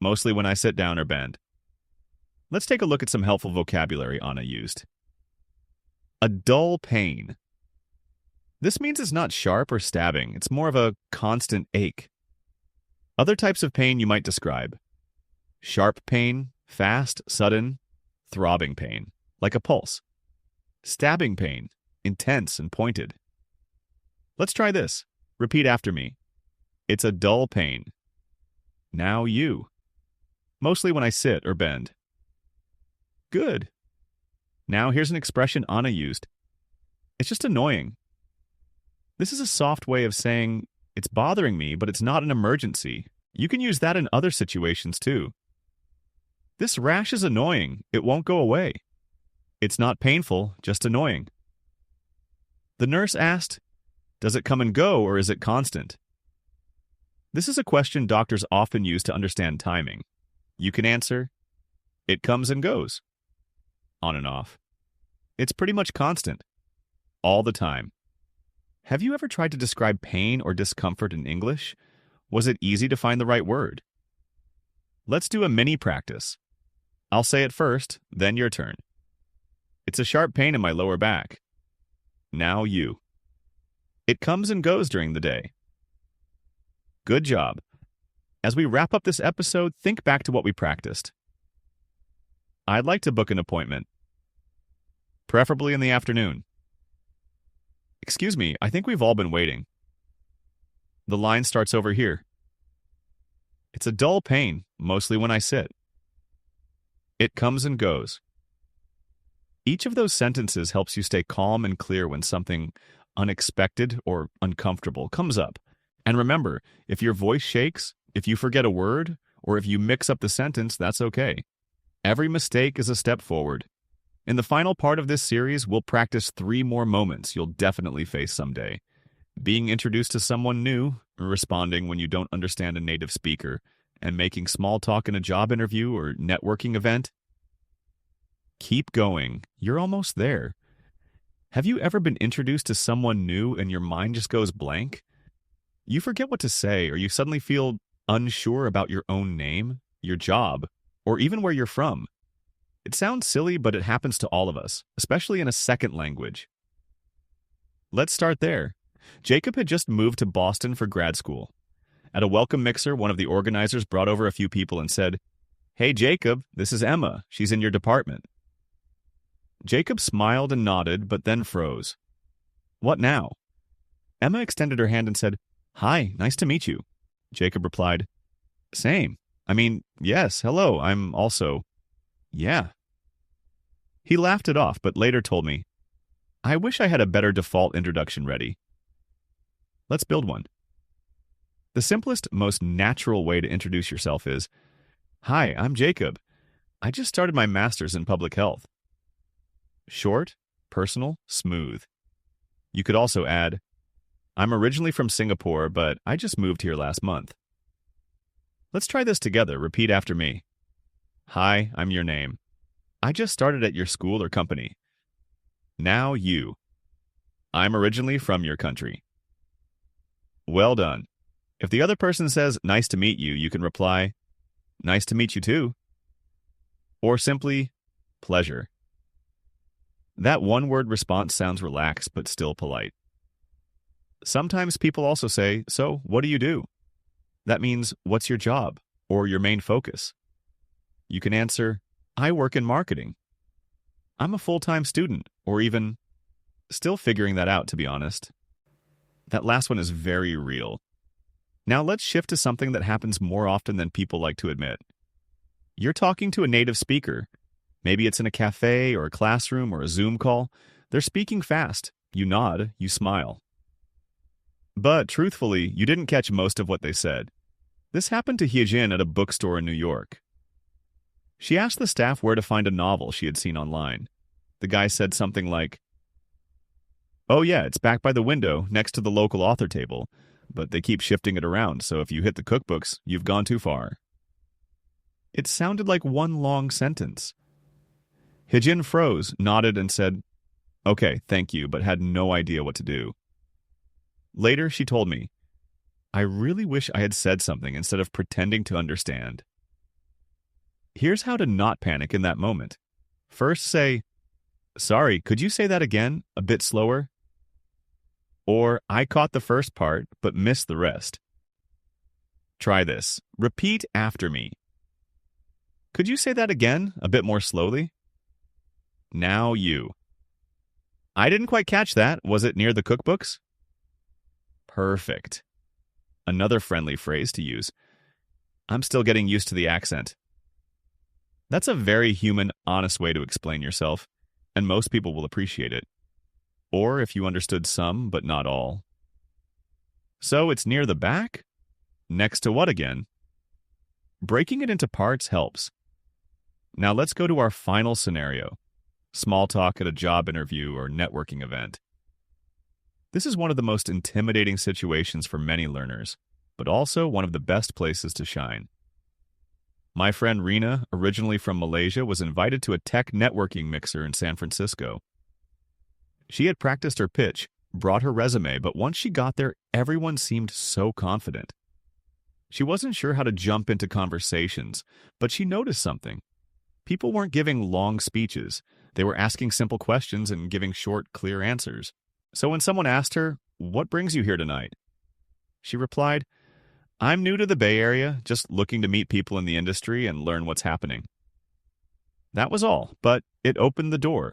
mostly when I sit down or bend. Let's take a look at some helpful vocabulary Anna used. A dull pain. This means it's not sharp or stabbing. It's more of a constant ache. Other types of pain you might describe. Sharp pain, fast, sudden, throbbing pain, like a pulse. Stabbing pain, intense and pointed. Let's try this. Repeat after me. It's a dull pain. Now you. Mostly when I sit or bend. Good. Now here's an expression Anna used. It's just annoying. This is a soft way of saying, it's bothering me, but it's not an emergency. You can use that in other situations too. This rash is annoying. It won't go away. It's not painful, just annoying. The nurse asked, does it come and go, or is it constant? This is a question doctors often use to understand timing. You can answer, it comes and goes. On and off. It's pretty much constant. All the time. Have you ever tried to describe pain or discomfort in English? Was it easy to find the right word? Let's do a mini practice. I'll say it first, then your turn. It's a sharp pain in my lower back. Now you. It comes and goes during the day. Good job. As we wrap up this episode, think back to what we practiced. I'd like to book an appointment. Preferably in the afternoon. Excuse me, I think we've all been waiting. The line starts over here. It's a dull pain, mostly when I sit. It comes and goes. Each of those sentences helps you stay calm and clear when something unexpected or uncomfortable comes up. And remember, if your voice shakes, if you forget a word, or if you mix up the sentence, that's okay. Every mistake is a step forward. In the final part of this series, we'll practice 3 more moments you'll definitely face someday. Being introduced to someone new, responding when you don't understand a native speaker, and making small talk in a job interview or networking event. Keep going. You're almost there. Have you ever been introduced to someone new and your mind just goes blank? You forget what to say, or you suddenly feel unsure about your own name, your job, or even where you're from. It sounds silly, but it happens to all of us, especially in a second language. Let's start there. Jacob had just moved to Boston for grad school. At a welcome mixer, one of the organizers brought over a few people and said, "Hey, Jacob, this is Emma. She's in your department." Jacob smiled and nodded, but then froze. What now? Emma extended her hand and said, "Hi, nice to meet you." Jacob replied, "Same. Yes, hello, I'm also..." "Yeah." He laughed it off, but later told me, "I wish I had a better default introduction ready." Let's build one. The simplest, most natural way to introduce yourself is, "Hi, I'm Jacob. I just started my master's in public health." Short, personal, smooth. You could also add, "I'm originally from Singapore, but I just moved here last month." Let's try this together. Repeat after me. Hi, I'm your name. I just started at your school or company. Now you. I'm originally from your country. Well done. If the other person says, "Nice to meet you," you can reply, "Nice to meet you too." Or simply, "Pleasure." That one-word response sounds relaxed but still polite. Sometimes people also say, "So, what do you do?" That means, "What's your job?" or your main focus. You can answer, "I work in marketing." "I'm a full-time student," or even, "Still figuring that out, to be honest." That last one is very real. Now let's shift to something that happens more often than people like to admit. You're talking to a native speaker. Maybe it's in a cafe or a classroom or a Zoom call. They're speaking fast. You nod, you smile. But truthfully, you didn't catch most of what they said. This happened to Hyejin at a bookstore in New York. She asked the staff where to find a novel she had seen online. The guy said something like, "Oh yeah, it's back by the window next to the local author table, but they keep shifting it around, so if you hit the cookbooks, you've gone too far." It sounded like one long sentence. Hyejin froze, nodded, and said, "Okay, thank you," but had no idea what to do. Later, she told me, "I really wish I had said something instead of pretending to understand." Here's how to not panic in that moment. First say, "Sorry, could you say that again, a bit slower?" Or, "I caught the first part, but missed the rest." Try this. Repeat after me. "Could you say that again, a bit more slowly?" Now you. "I didn't quite catch that. Was it near the cookbooks?" Perfect. Another friendly phrase to use. "I'm still getting used to the accent." That's a very human, honest way to explain yourself, and most people will appreciate it. Or if you understood some, but not all. So it's near the back? Next to what again? Breaking it into parts helps. Now let's go to our final scenario. Small talk at a job interview or networking event. This is one of the most intimidating situations for many learners, but also one of the best places to shine. My friend Rena, originally from Malaysia, was invited to a tech networking mixer in San Francisco. She had practiced her pitch, brought her resume, but once she got there, everyone seemed so confident. She wasn't sure how to jump into conversations, but she noticed something. People weren't giving long speeches. They were asking simple questions and giving short, clear answers. So when someone asked her, "What brings you here tonight?" she replied, "I'm new to the Bay Area, just looking to meet people in the industry and learn what's happening." That was all, but it opened the door.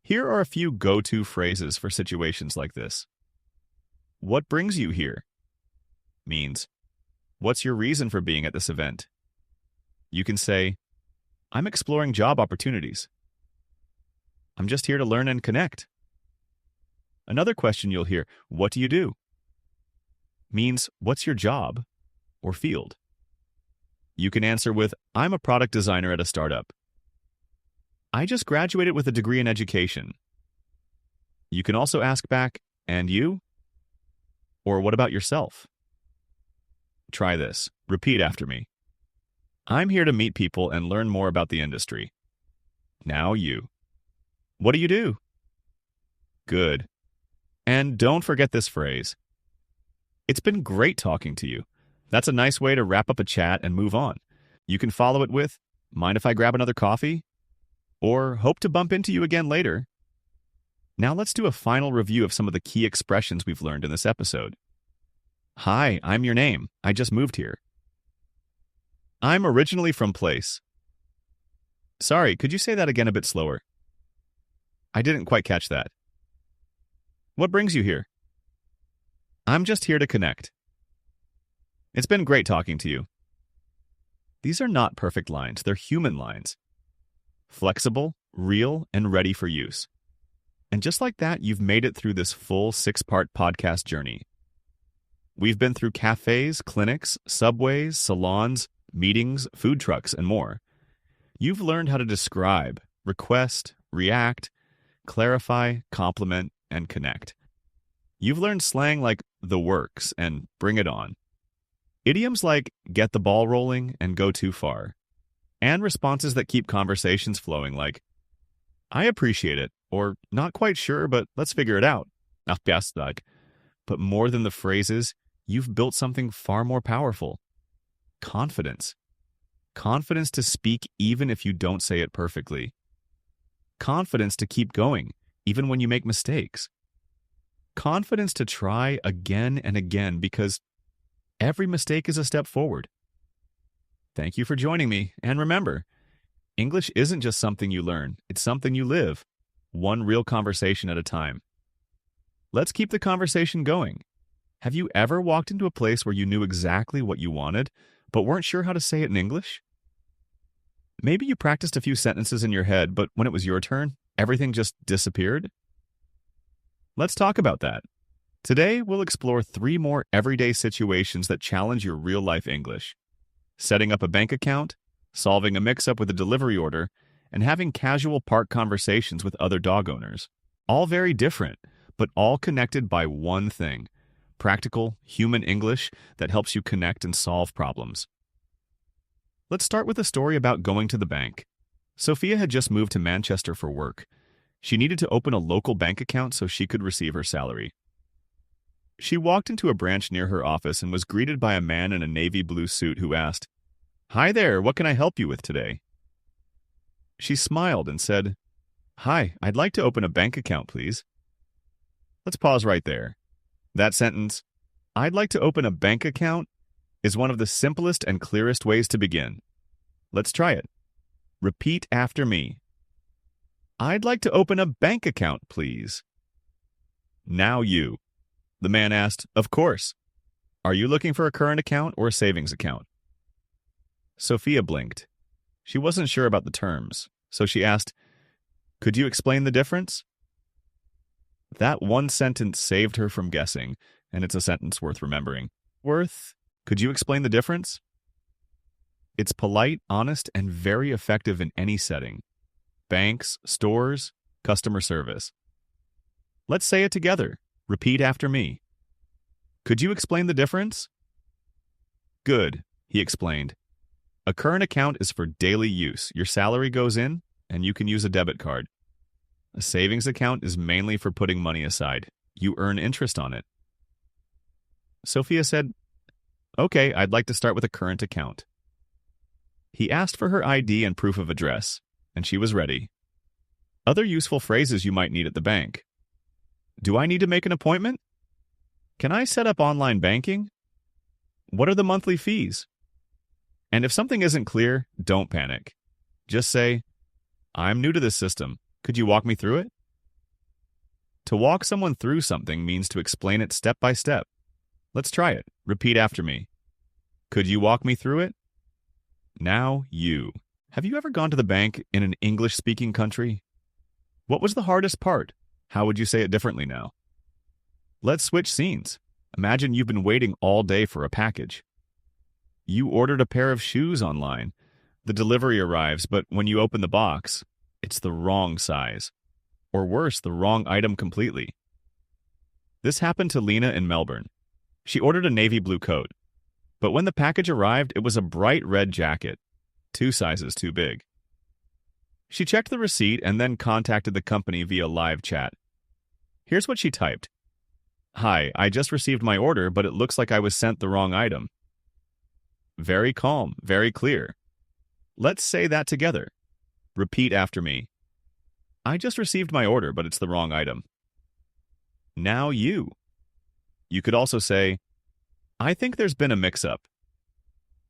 Here are a few go-to phrases for situations like this. "What brings you here?" means, "What's your reason for being at this event?" You can say, "I'm exploring job opportunities." "I'm just here to learn and connect." Another question you'll hear, "What do you do?" means, "What's your job?" or field. You can answer with, "I'm a product designer at a startup." "I just graduated with a degree in education." You can also ask back, "And you?" Or "What about yourself?" Try this. Repeat after me. "I'm here to meet people and learn more about the industry." Now you. "What do you do?" Good. And don't forget this phrase. "It's been great talking to you." That's a nice way to wrap up a chat and move on. You can follow it with, "Mind if I grab another coffee?" Or "Hope to bump into you again later." Now let's do a final review of some of the key expressions we've learned in this episode. "Hi, I'm your name. I just moved here." "I'm originally from place." "Sorry, could you say that again a bit slower?" "I didn't quite catch that." "What brings you here?" "I'm just here to connect." "It's been great talking to you." These are not perfect lines, they're human lines. Flexible, real, and ready for use. And just like that, you've made it through this full 6-part podcast journey. We've been through cafes, clinics, subways, salons, meetings, food trucks, and more. You've learned how to describe, request, react, clarify, compliment, and connect. You've learned slang like "the works" and "bring it on." Idioms like "get the ball rolling" and "go too far." And responses that keep conversations flowing like, "I appreciate it," or "not quite sure, but let's figure it out." But more than the phrases, you've built something far more powerful. Confidence. Confidence to speak even if you don't say it perfectly. Confidence to keep going, even when you make mistakes. Confidence to try again and again because every mistake is a step forward. Thank you for joining me, and remember, English isn't just something you learn, it's something you live, one real conversation at a time. Let's keep the conversation going. Have you ever walked into a place where you knew exactly what you wanted, but weren't sure how to say it in English? Maybe you practiced a few sentences in your head, but when it was your turn, everything just disappeared? Let's talk about that. Today, we'll explore 3 more everyday situations that challenge your real-life English. Setting up a bank account, solving a mix-up with a delivery order, and having casual park conversations with other dog owners. All very different, but all connected by one thing: practical, human English that helps you connect and solve problems. Let's start with a story about going to the bank. Sophia had just moved to Manchester for work. She needed to open a local bank account so she could receive her salary. She walked into a branch near her office and was greeted by a man in a navy blue suit who asked, "Hi there, what can I help you with today?" She smiled and said, "Hi, I'd like to open a bank account, please." Let's pause right there. That sentence, "I'd like to open a bank account," is one of the simplest and clearest ways to begin. Let's try it. Repeat after me. "I'd like to open a bank account, please." Now you. The man asked, "Of course. Are you looking for a current account or a savings account?" Sophia blinked. She wasn't sure about the terms, so she asked, "Could you explain the difference?" That one sentence saved her from guessing, and it's a sentence worth remembering. Could you explain the difference? It's polite, honest, and very effective in any setting. Banks, stores, customer service. Let's say it together. Repeat after me. "Could you explain the difference?" "Good," he explained. "A current account is for daily use. Your salary goes in, and you can use a debit card. A savings account is mainly for putting money aside. You earn interest on it." Sophia said, "Okay, I'd like to start with a current account." He asked for her ID and proof of address, and she was ready. Other useful phrases you might need at the bank. Do I need to make an appointment? Can I set up online banking? What are the monthly fees? And if something isn't clear, don't panic. Just say, "I'm new to this system. Could you walk me through it?" To walk someone through something means to explain it step by step. Let's try it. Repeat after me. Could you walk me through it? Now you. Have you ever gone to the bank in an English-speaking country? What was the hardest part? How would you say it differently now? Let's switch scenes. Imagine you've been waiting all day for a package. You ordered a pair of shoes online. The delivery arrives, but when you open the box, it's the wrong size. Or worse, the wrong item completely. This happened to Lena in Melbourne. She ordered a navy blue coat. But when the package arrived, it was a bright red jacket, 2 sizes too big. She checked the receipt and then contacted the company via live chat. Here's what she typed. "Hi, I just received my order, but it looks like I was sent the wrong item." Very calm, very clear. Let's say that together. Repeat after me. I just received my order, but it's the wrong item. Now you. You could also say, I think there's been a mix-up.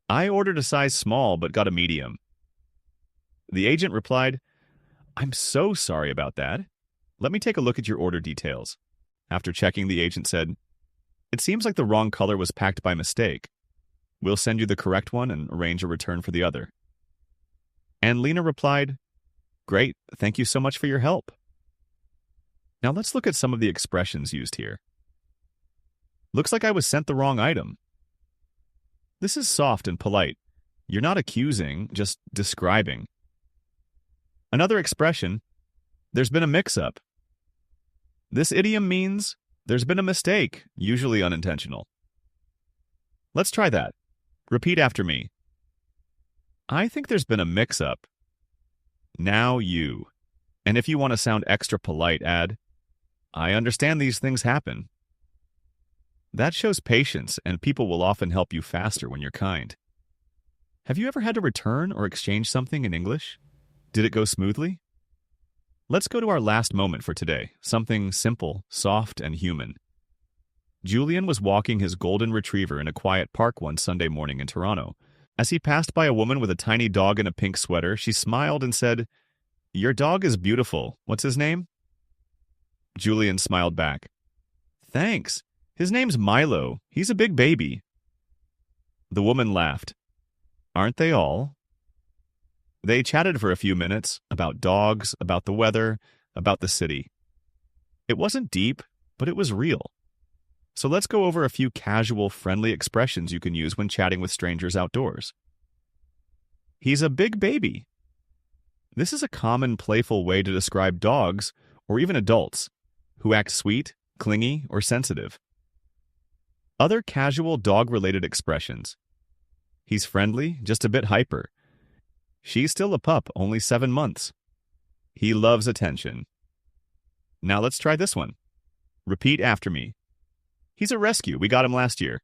I ordered a size small but got a medium. The agent replied, I'm so sorry about that. Let me take a look at your order details. After checking, the agent said, It seems like the wrong color was packed by mistake. We'll send you the correct one and arrange a return for the other. And Lena replied, Great, thank you so much for your help. Now let's look at some of the expressions used here. Looks like I was sent the wrong item. This is soft and polite. You're not accusing, just describing. Another expression, there's been a mix-up. This idiom means there's been a mistake, usually unintentional. Let's try that. Repeat after me. I think there's been a mix-up. Now you. And if you want to sound extra polite, add, I understand these things happen. That shows patience, and people will often help you faster when you're kind. Have you ever had to return or exchange something in English? Did it go smoothly? Let's go to our last moment for today, something simple, soft, and human. Julian was walking his golden retriever in a quiet park one Sunday morning in Toronto. As he passed by a woman with a tiny dog in a pink sweater, she smiled and said, Your dog is beautiful. What's his name? Julian smiled back. Thanks. His name's Milo. He's a big baby. The woman laughed. Aren't they all? They chatted for a few minutes about dogs, about the weather, about the city. It wasn't deep, but it was real. So let's go over a few casual, friendly expressions you can use when chatting with strangers outdoors. He's a big baby. This is a common, playful way to describe dogs, or even adults, who act sweet, clingy, or sensitive. Other casual dog-related expressions. He's friendly, just a bit hyper. She's still a pup, only 7 months. He loves attention. Now let's try this one. Repeat after me. He's a rescue. We got him last year.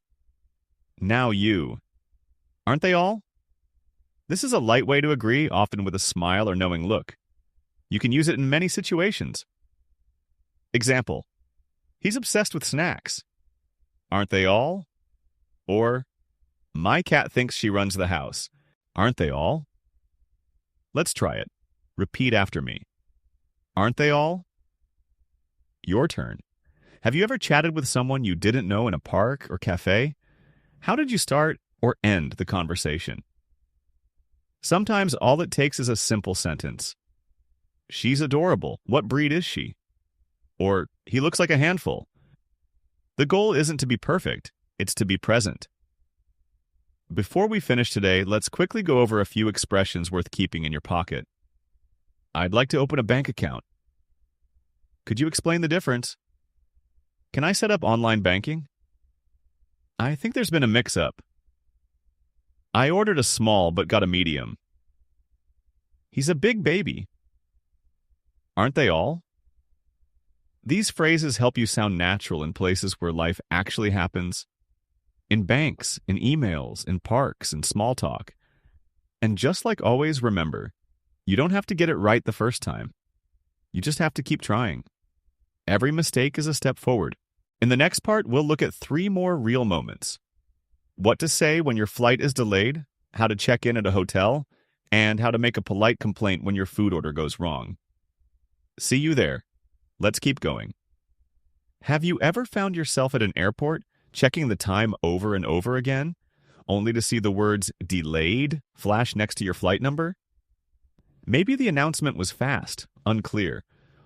Now you. Aren't they all? This is a light way to agree, often with a smile or knowing look. You can use it in many situations. Example. He's obsessed with snacks. Aren't they all? Or, my cat thinks she runs the house. Aren't they all? Let's try it. Repeat after me. Aren't they all? Your turn. Have you ever chatted with someone you didn't know in a park or cafe? How did you start or end the conversation? Sometimes all it takes is a simple sentence. She's adorable. What breed is she? Or, he looks like a handful. The goal isn't to be perfect, it's to be present. Before we finish today, let's quickly go over a few expressions worth keeping in your pocket. I'd like to open a bank account. Could you explain the difference? Can I set up online banking? I think there's been a mix-up. I ordered a small but got a medium. He's a big baby. Aren't they all? These phrases help you sound natural in places where life actually happens. In banks, in emails, in parks, in small talk. And just like always, remember, you don't have to get it right the first time. You just have to keep trying. Every mistake is a step forward. In the next part, we'll look at 3 more real moments. What to say when your flight is delayed, how to check in at a hotel, and how to make a polite complaint when your food order goes wrong. See you there. Let's keep going. Have you ever found yourself at an airport checking the time over and over again, only to see the words delayed flash next to your flight number? Maybe the announcement was fast, unclear,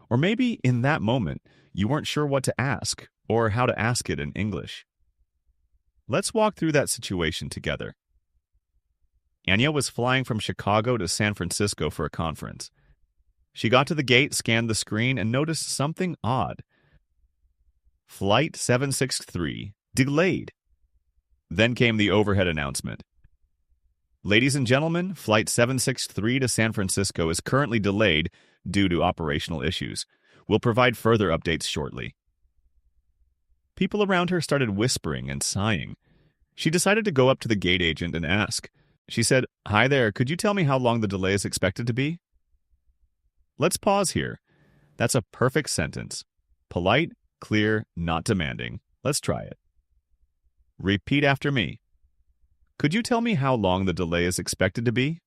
or maybe in that moment you weren't sure what to ask or how to ask it in English. Let's walk through that situation together. Anya was flying from Chicago to San Francisco for a conference. She got to the gate, scanned the screen, and noticed something odd. Flight 763, delayed. Then came the overhead announcement. Ladies and gentlemen, Flight 763 to San Francisco is currently delayed due to operational issues. We'll provide further updates shortly. People around her started whispering and sighing. She decided to go up to the gate agent and ask. She said, "Hi there, could you tell me how long the delay is expected to be?" Let's pause here. That's a perfect sentence. Polite, clear, not demanding. Let's try it. Repeat after me. Could you tell me how long the delay is expected to be?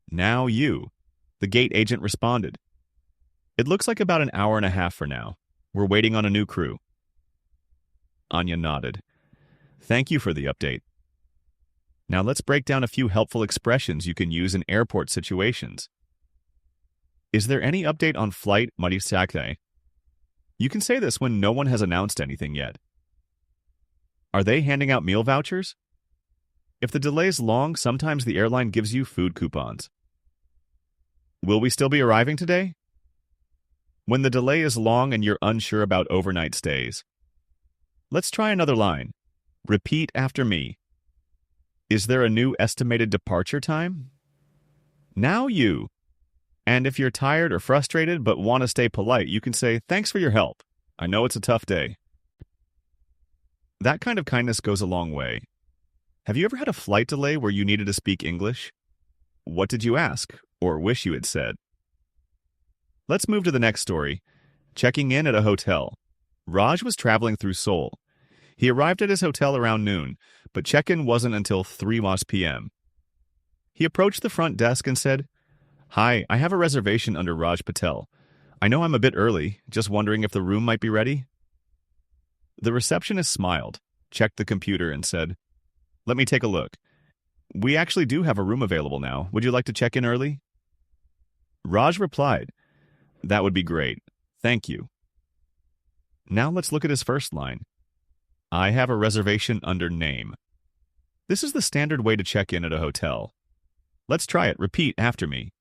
Now you. The gate agent responded. It looks like about an hour and a half for now. We're waiting on a new crew. Anya nodded. Thank you for the update. Now let's break down a few helpful expressions you can use in airport situations. Is there any update on flight Marisake? You can say this when no one has announced anything yet. Are they handing out meal vouchers? If the delay is long, sometimes the airline gives you food coupons. Will we still be arriving today? When the delay is long and you're unsure about overnight stays. Let's try another line. Repeat after me. Is there a new estimated departure time? Now you. And if you're tired or frustrated but want to stay polite, you can say, "Thanks for your help. I know it's a tough day." That kind of kindness goes a long way. Have you ever had a flight delay where you needed to speak English? What did you ask or wish you had said? Let's move to the next story. Checking in at a hotel. Raj was traveling through Seoul. He arrived at his hotel around noon, but check-in wasn't until 3 p.m. He approached the front desk and said, "Hi, I have a reservation under Raj Patel. I know I'm a bit early, just wondering if the room might be ready." The receptionist smiled, checked the computer, and said, "Let me take a look. We actually do have a room available now. Would you like to check in early?" Raj replied, "That would be great. Thank you." Now let's look at his first line. "I have a reservation under name." This is the standard way to check in at a hotel. Let's try it. Repeat after me.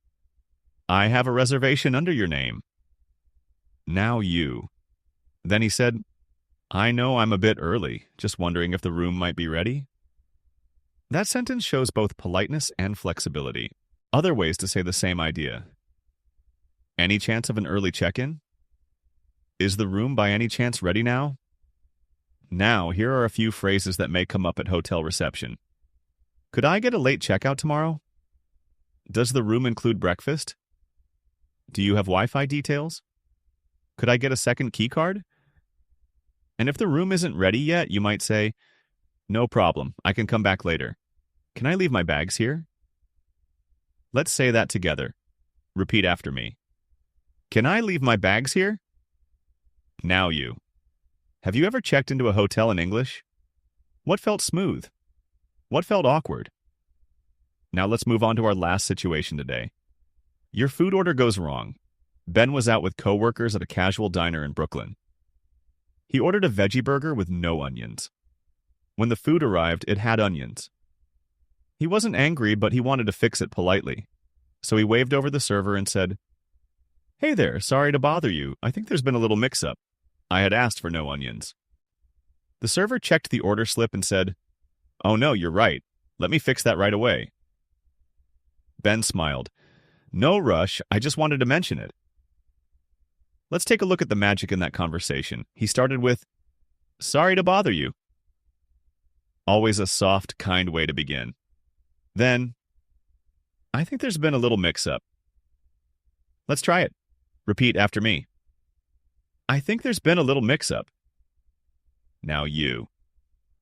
"I have a reservation under your name." Now you. Then he said, "I know I'm a bit early, just wondering if the room might be ready." That sentence shows both politeness and flexibility. Other ways to say the same idea. Any chance of an early check-in? Is the room by any chance ready now? Now, here are a few phrases that may come up at hotel reception. Could I get a late checkout tomorrow? Does the room include breakfast? Do you have Wi-Fi details? Could I get a second key card? And if the room isn't ready yet, you might say, "No problem, I can come back later. Can I leave my bags here?" Let's say that together. Repeat after me. Can I leave my bags here? Now you. Have you ever checked into a hotel in English? What felt smooth? What felt awkward? Now let's move on to our last situation today. Your food order goes wrong. Ben was out with coworkers at a casual diner in Brooklyn. He ordered a veggie burger with no onions. When the food arrived, it had onions. He wasn't angry, but he wanted to fix it politely. So he waved over the server and said, "Hey there, sorry to bother you. I think there's been a little mix-up. I had asked for no onions." The server checked the order slip and said, "Oh no, you're right. Let me fix that right away." Ben smiled. "No rush, I just wanted to mention it." Let's take a look at the magic in that conversation. He started with, "Sorry to bother you." Always a soft, kind way to begin. Then, "I think there's been a little mix-up." Let's try it. Repeat after me. "I think there's been a little mix-up." Now you.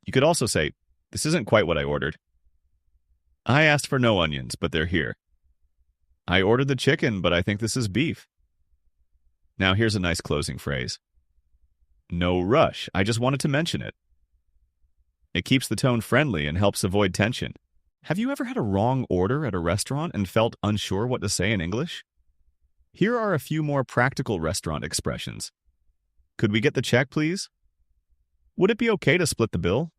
You could also say, "This isn't quite what I ordered." "I asked for no onions, but they're here." "I ordered the chicken, but I think this is beef." Now here's a nice closing phrase. "No rush, I just wanted to mention it." It keeps the tone friendly and helps avoid tension. Have you ever had a wrong order at a restaurant and felt unsure what to say in English? Here are a few more practical restaurant expressions. Could we get the check, please? Would it be okay to split the bill?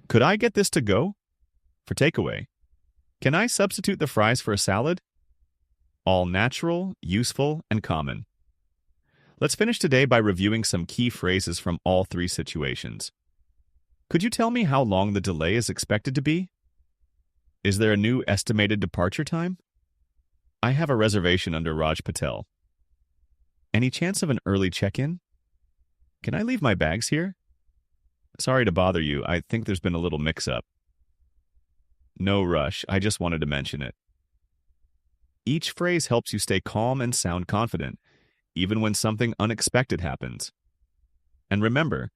Could I get this to go? For takeaway. Can I substitute the fries for a salad? All natural, useful, and common. Let's finish today by reviewing some key phrases from all three situations. Could you tell me how long the delay is expected to be? Is there a new estimated departure time? I have a reservation under Raj Patel. Any chance of an early check-in? Can I leave my bags here? Sorry to bother you, I think there's been a little mix-up. No rush, I just wanted to mention it. Each phrase helps you stay calm and sound confident, even when something unexpected happens. And remember,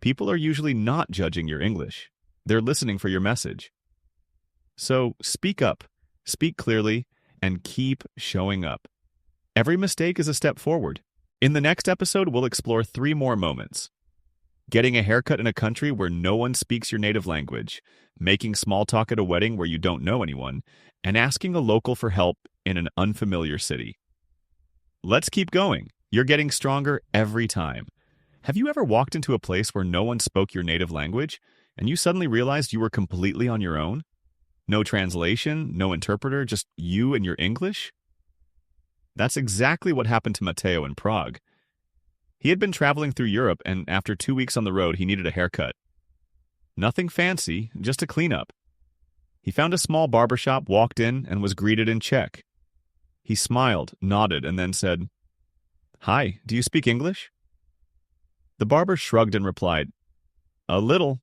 people are usually not judging your English. They're listening for your message. So speak up, speak clearly, and keep showing up. Every mistake is a step forward. In the next episode, we'll explore 3 more moments. Getting a haircut in a country where no one speaks your native language, making small talk at a wedding where you don't know anyone, and asking a local for help in an unfamiliar city. Let's keep going. You're getting stronger every time. Have you ever walked into a place where no one spoke your native language, and you suddenly realized you were completely on your own? No translation, no interpreter, just you and your English? That's exactly what happened to Matteo in Prague. He had been traveling through Europe, and after 2 weeks on the road, he needed a haircut. Nothing fancy, just a cleanup. He found a small barbershop, walked in, and was greeted in Czech. He smiled, nodded, and then said, "Hi, do you speak English?" The barber shrugged and replied, "A little."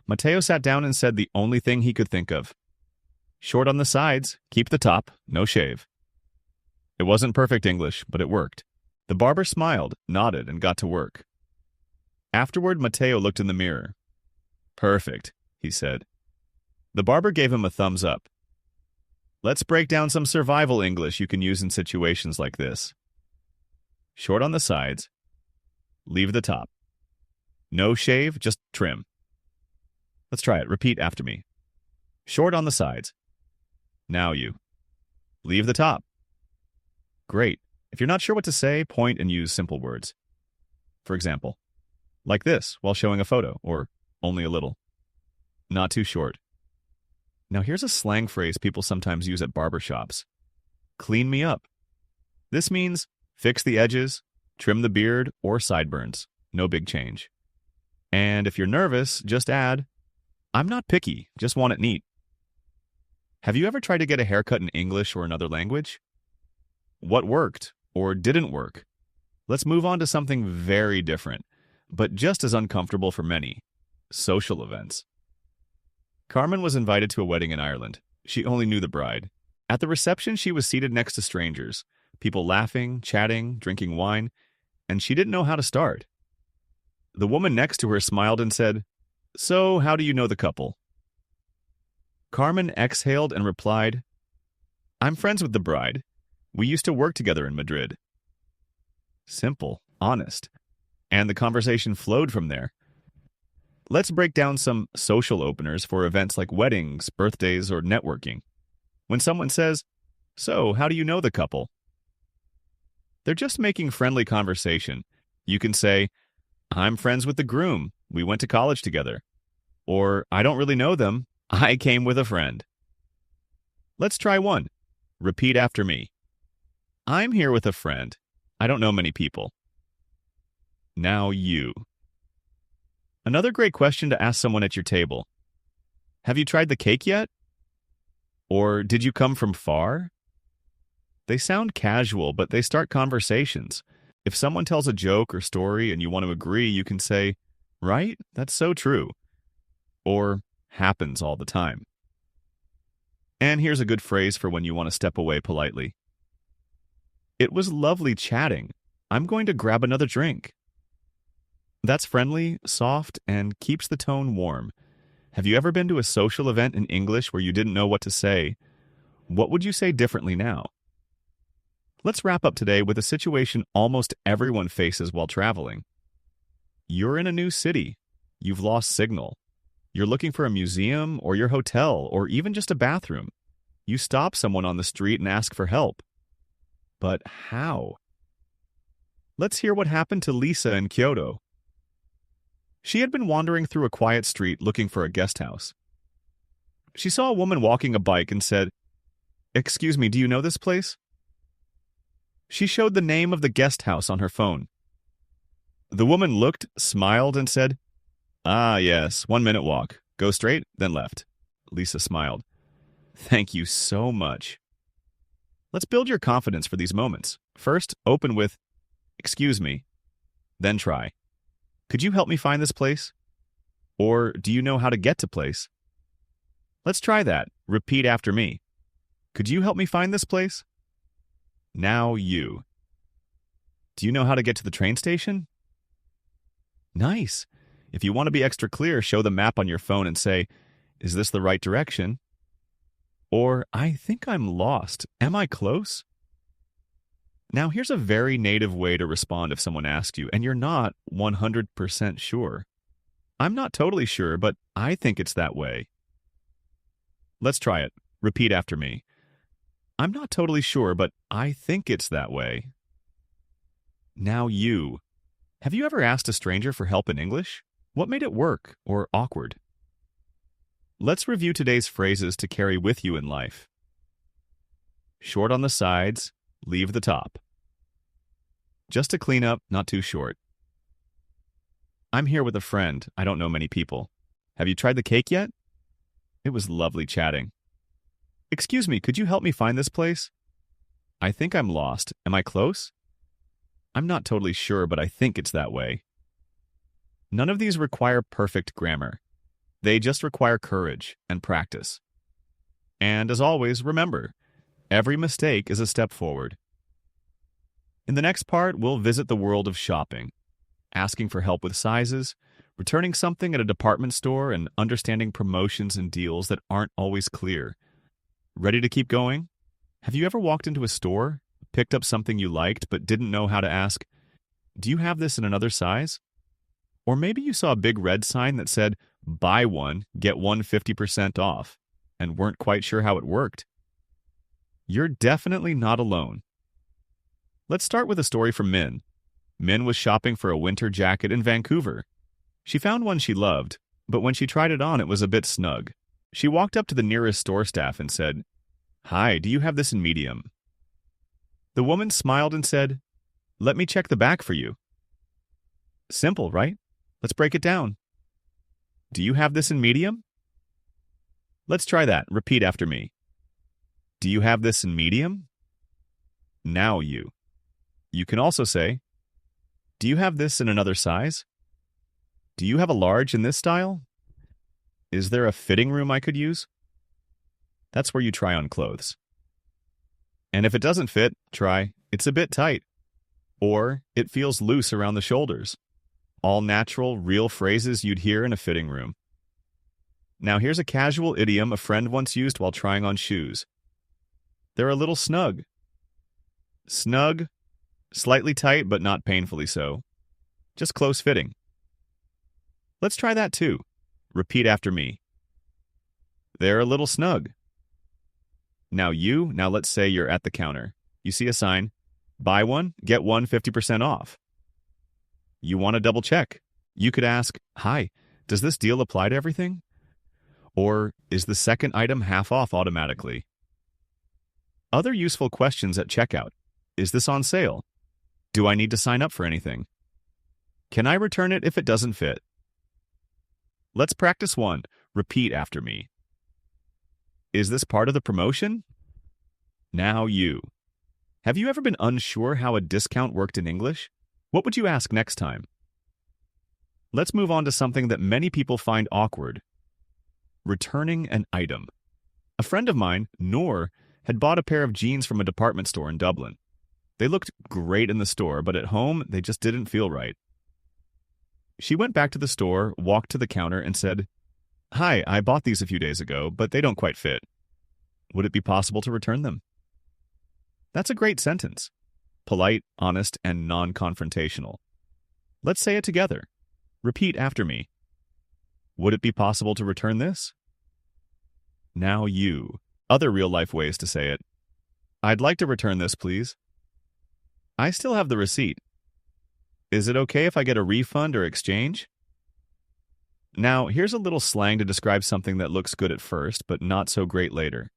Matteo sat down and said the only thing he could think of. "Short on the sides, keep the top, no shave." It wasn't perfect English, but it worked. The barber smiled, nodded, and got to work. Afterward, Matteo looked in the mirror. "Perfect," he said. The barber gave him a thumbs up. Let's break down some survival English you can use in situations like this. Short on the sides, leave the top. No shave, just trim. Let's try it. Repeat after me. Short on the sides. Now you. Leave the top. Great. If you're not sure what to say, point and use simple words. For example, like this while showing a photo, or only a little. Not too short. Now here's a slang phrase people sometimes use at barbershops. Clean me up. This means fix the edges, trim the beard, or sideburns. No big change. And if you're nervous, just add, I'm not picky, just want it neat. Have you ever tried to get a haircut in English or another language? What worked or didn't work? Let's move on to something very different, but just as uncomfortable for many, social events. Carmen was invited to a wedding in Ireland. She only knew the bride. At the reception, she was seated next to strangers, people laughing, chatting, drinking wine, and she didn't know how to start. The woman next to her smiled and said, So, how do you know the couple? Carmen exhaled and replied, I'm friends with the bride. We used to work together in Madrid. Simple, honest, and the conversation flowed from there. Let's break down some social openers for events like weddings, birthdays, or networking. When someone says, So, how do you know the couple? They're just making friendly conversation. You can say, I'm friends with the groom. We went to college together. Or, I don't really know them. I came with a friend. Let's try one. Repeat after me. I'm here with a friend. I don't know many people. Now you. Another great question to ask someone at your table. Have you tried the cake yet? Or did you come from far? They sound casual, but they start conversations. If someone tells a joke or story and you want to agree, you can say, Right? That's so true. Or, happens all the time. And here's a good phrase for when you want to step away politely. It was lovely chatting. I'm going to grab another drink. That's friendly, soft, and keeps the tone warm. Have you ever been to a social event in English where you didn't know what to say? What would you say differently now? Let's wrap up today with a situation almost everyone faces while traveling. You're in a new city. You've lost signal. You're looking for a museum or your hotel or even just a bathroom. You stop someone on the street and ask for help. But how? Let's hear what happened to Lisa in Kyoto. She had been wandering through a quiet street looking for a guest house. She saw a woman walking a bike and said, Excuse me, do you know this place? She showed the name of the guest house on her phone. The woman looked, smiled, and said, Ah, yes, 1 minute walk. Go straight, then left. Lisa smiled. Thank you so much. Let's build your confidence for these moments. First, open with, Excuse me. Then try, Could you help me find this place? Or, do you know how to get to place? Let's try that. Repeat after me. Could you help me find this place? Now you. Do you know how to get to the train station? Nice. If you want to be extra clear, show the map on your phone and say, Is this the right direction? Or, I think I'm lost. Am I close? Now, here's a very native way to respond if someone asks you, and you're not 100% sure. I'm not totally sure, but I think it's that way. Let's try it. Repeat after me. I'm not totally sure, but I think it's that way. Now you. Have you ever asked a stranger for help in English? What made it work or awkward? Let's review today's phrases to carry with you in life. Short on the sides, leave the top. Just to clean up, not too short. I'm here with a friend. I don't know many people. Have you tried the cake yet? It was lovely chatting. Excuse me, could you help me find this place? I think I'm lost. Am I close? I'm not totally sure, but I think it's that way. None of these require perfect grammar. They just require courage and practice. And as always, remember, every mistake is a step forward. In the next part, we'll visit the world of shopping, asking for help with sizes, returning something at a department store, and understanding promotions and deals that aren't always clear. Ready to keep going? Have you ever walked into a store, picked up something you liked, but didn't know how to ask, Do you have this in another size? Or maybe you saw a big red sign that said, buy one, get one 50% off, and weren't quite sure how it worked. You're definitely not alone. Let's start with a story from Min. Min was shopping for a winter jacket in Vancouver. She found one she loved, but when she tried it on, it was a bit snug. She walked up to the nearest store staff and said, "Hi, do you have this in medium?" The woman smiled and said, "Let me check the back for you." Simple, right? Let's break it down. Do you have this in medium? Let's try that. Repeat after me. Do you have this in medium? Now you. You can also say, do you have this in another size? Do you have a large in this style? Is there a fitting room I could use? That's where you try on clothes. And if it doesn't fit, try, it's a bit tight. Or, it feels loose around the shoulders. All natural, real phrases you'd hear in a fitting room. Now here's a casual idiom a friend once used while trying on shoes. They're a little snug. Snug, slightly tight but not painfully so. Just close fitting. Let's try that too. Repeat after me. They're a little snug. Now let's say you're at the counter. You see a sign, buy one, get one 50% off. You want to double check. You could ask, hi, does this deal apply to everything? Or is the second item half off automatically? Other useful questions at checkout. Is this on sale? Do I need to sign up for anything? Can I return it if it doesn't fit? Let's practice one. Repeat after me. Is this part of the promotion? Now you. Have you ever been unsure how a discount worked in English? What would you ask next time? Let's move on to something that many people find awkward. Returning an item. A friend of mine, Noor, had bought a pair of jeans from a department store in Dublin. They looked great in the store, but at home, they just didn't feel right. She went back to the store, walked to the counter, and said, "Hi, I bought these a few days ago, but they don't quite fit. Would it be possible to return them?" That's a great sentence. Polite, honest, and non-confrontational. Let's say it together. Repeat after me. Would it be possible to return this? Now you. Other real-life ways to say it. I'd like to return this, please. I still have the receipt. Is it okay if I get a refund or exchange? Now, here's a little slang to describe something that looks good at first, but not so great later.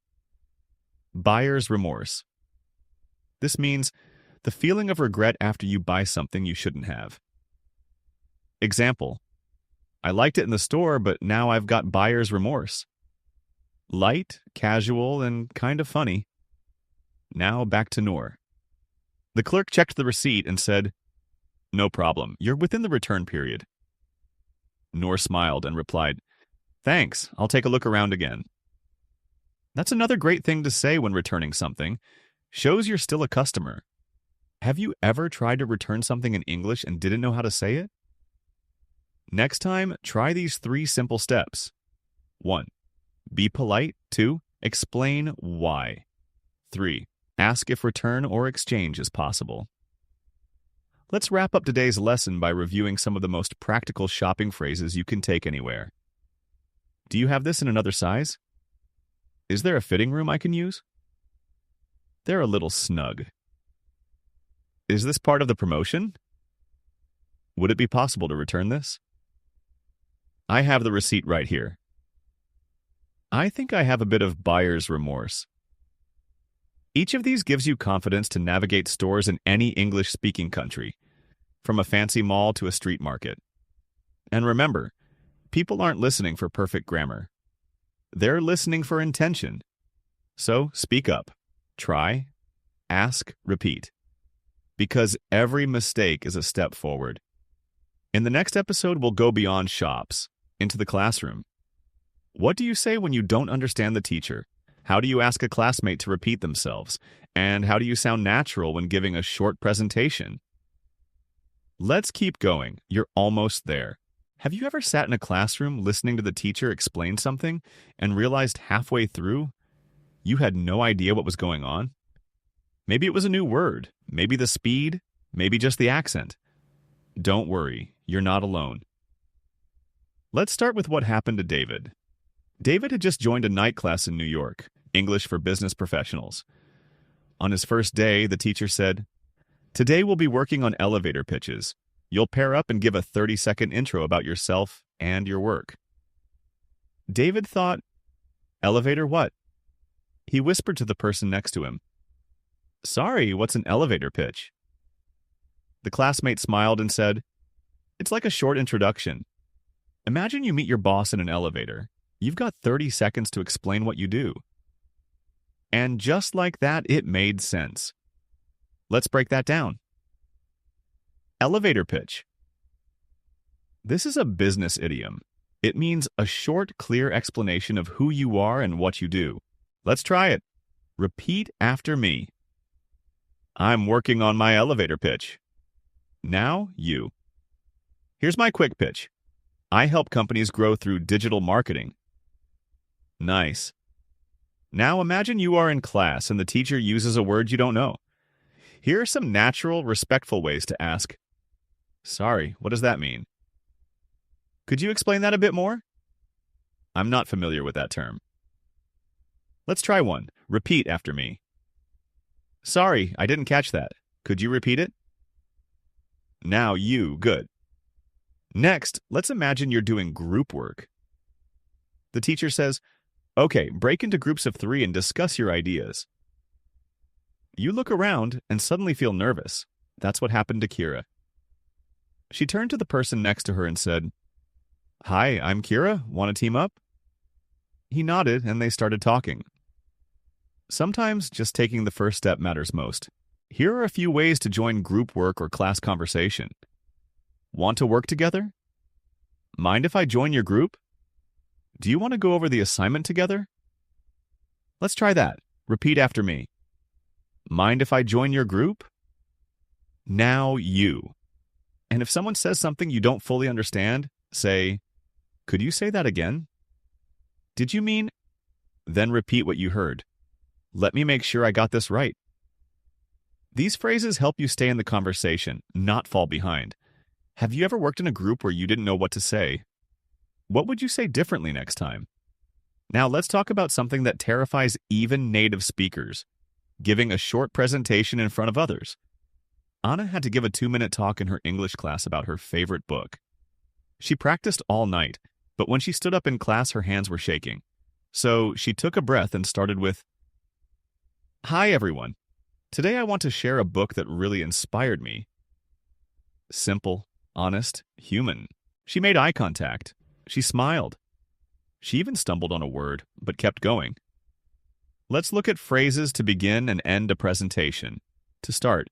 Buyer's remorse. This means the feeling of regret after you buy something you shouldn't have. Example. I liked it in the store, but now I've got buyer's remorse. Light, casual, and kind of funny. Now back to Noor. The clerk checked the receipt and said, "No problem, you're within the return period." Noor smiled and replied, "Thanks, I'll take a look around again." That's another great thing to say when returning something. Shows you're still a customer. Have you ever tried to return something in English and didn't know how to say it? Next time, try these 3 simple steps. 1. Be polite. 2. Explain why. 3. Ask if return or exchange is possible. Let's wrap up today's lesson by reviewing some of the most practical shopping phrases you can take anywhere. Do you have this in another size? Is there a fitting room I can use? They're a little snug. Is this part of the promotion? Would it be possible to return this? I have the receipt right here. I think I have a bit of buyer's remorse. Each of these gives you confidence to navigate stores in any English-speaking country, from a fancy mall to a street market. And remember, people aren't listening for perfect grammar. They're listening for intention. So speak up, try, ask, repeat. Because every mistake is a step forward. In the next episode, we'll go beyond shops, into the classroom. What do you say when you don't understand the teacher? How do you ask a classmate to repeat themselves? And how do you sound natural when giving a short presentation? Let's keep going. You're almost there. Have you ever sat in a classroom listening to the teacher explain something and realized halfway through you had no idea what was going on? Maybe it was a new word, maybe the speed, maybe just the accent. Don't worry, you're not alone. Let's start with what happened to David. David had just joined a night class in New York, English for business professionals. On his first day, the teacher said, "Today we'll be working on elevator pitches. You'll pair up and give a 30-second intro about yourself and your work." David thought, "Elevator what?" He whispered to the person next to him, "Sorry, what's an elevator pitch?" The classmate smiled and said, "It's like a short introduction. Imagine you meet your boss in an elevator. You've got 30 seconds to explain what you do." And just like that, it made sense. Let's break that down. Elevator pitch. This is a business idiom. It means a short, clear explanation of who you are and what you do. Let's try it. Repeat after me. I'm working on my elevator pitch. Now you. Here's my quick pitch. I help companies grow through digital marketing. Nice. Now imagine you are in class and the teacher uses a word you don't know. Here are some natural, respectful ways to ask, "Sorry, what does that mean?" "Could you explain that a bit more?" "I'm not familiar with that term." Let's try one. Repeat after me. "Sorry, I didn't catch that. Could you repeat it?" Now you, good. Next, let's imagine you're doing group work. The teacher says, "Okay, break into groups of 3 and discuss your ideas." You look around and suddenly feel nervous. That's what happened to Kira. She turned to the person next to her and said, "Hi, I'm Kira. Want to team up?" He nodded and they started talking. Sometimes just taking the first step matters most. Here are a few ways to join group work or class conversation. Want to work together? Mind if I join your group? Do you want to go over the assignment together? Let's try that. Repeat after me. Mind if I join your group? Now you. And if someone says something you don't fully understand, say, "Could you say that again?" "Did you mean?" Then repeat what you heard. "Let me make sure I got this right." These phrases help you stay in the conversation, not fall behind. Have you ever worked in a group where you didn't know what to say? What would you say differently next time? Now let's talk about something that terrifies even native speakers: giving a short presentation in front of others. Anna had to give a 2-minute talk in her English class about her favorite book. She practiced all night, but when she stood up in class, her hands were shaking. So she took a breath and started with, "Hi, everyone. Today I want to share a book that really inspired me." Simple, honest, human. She made eye contact. She smiled. She even stumbled on a word, but kept going. Let's look at phrases to begin and end a presentation. To start,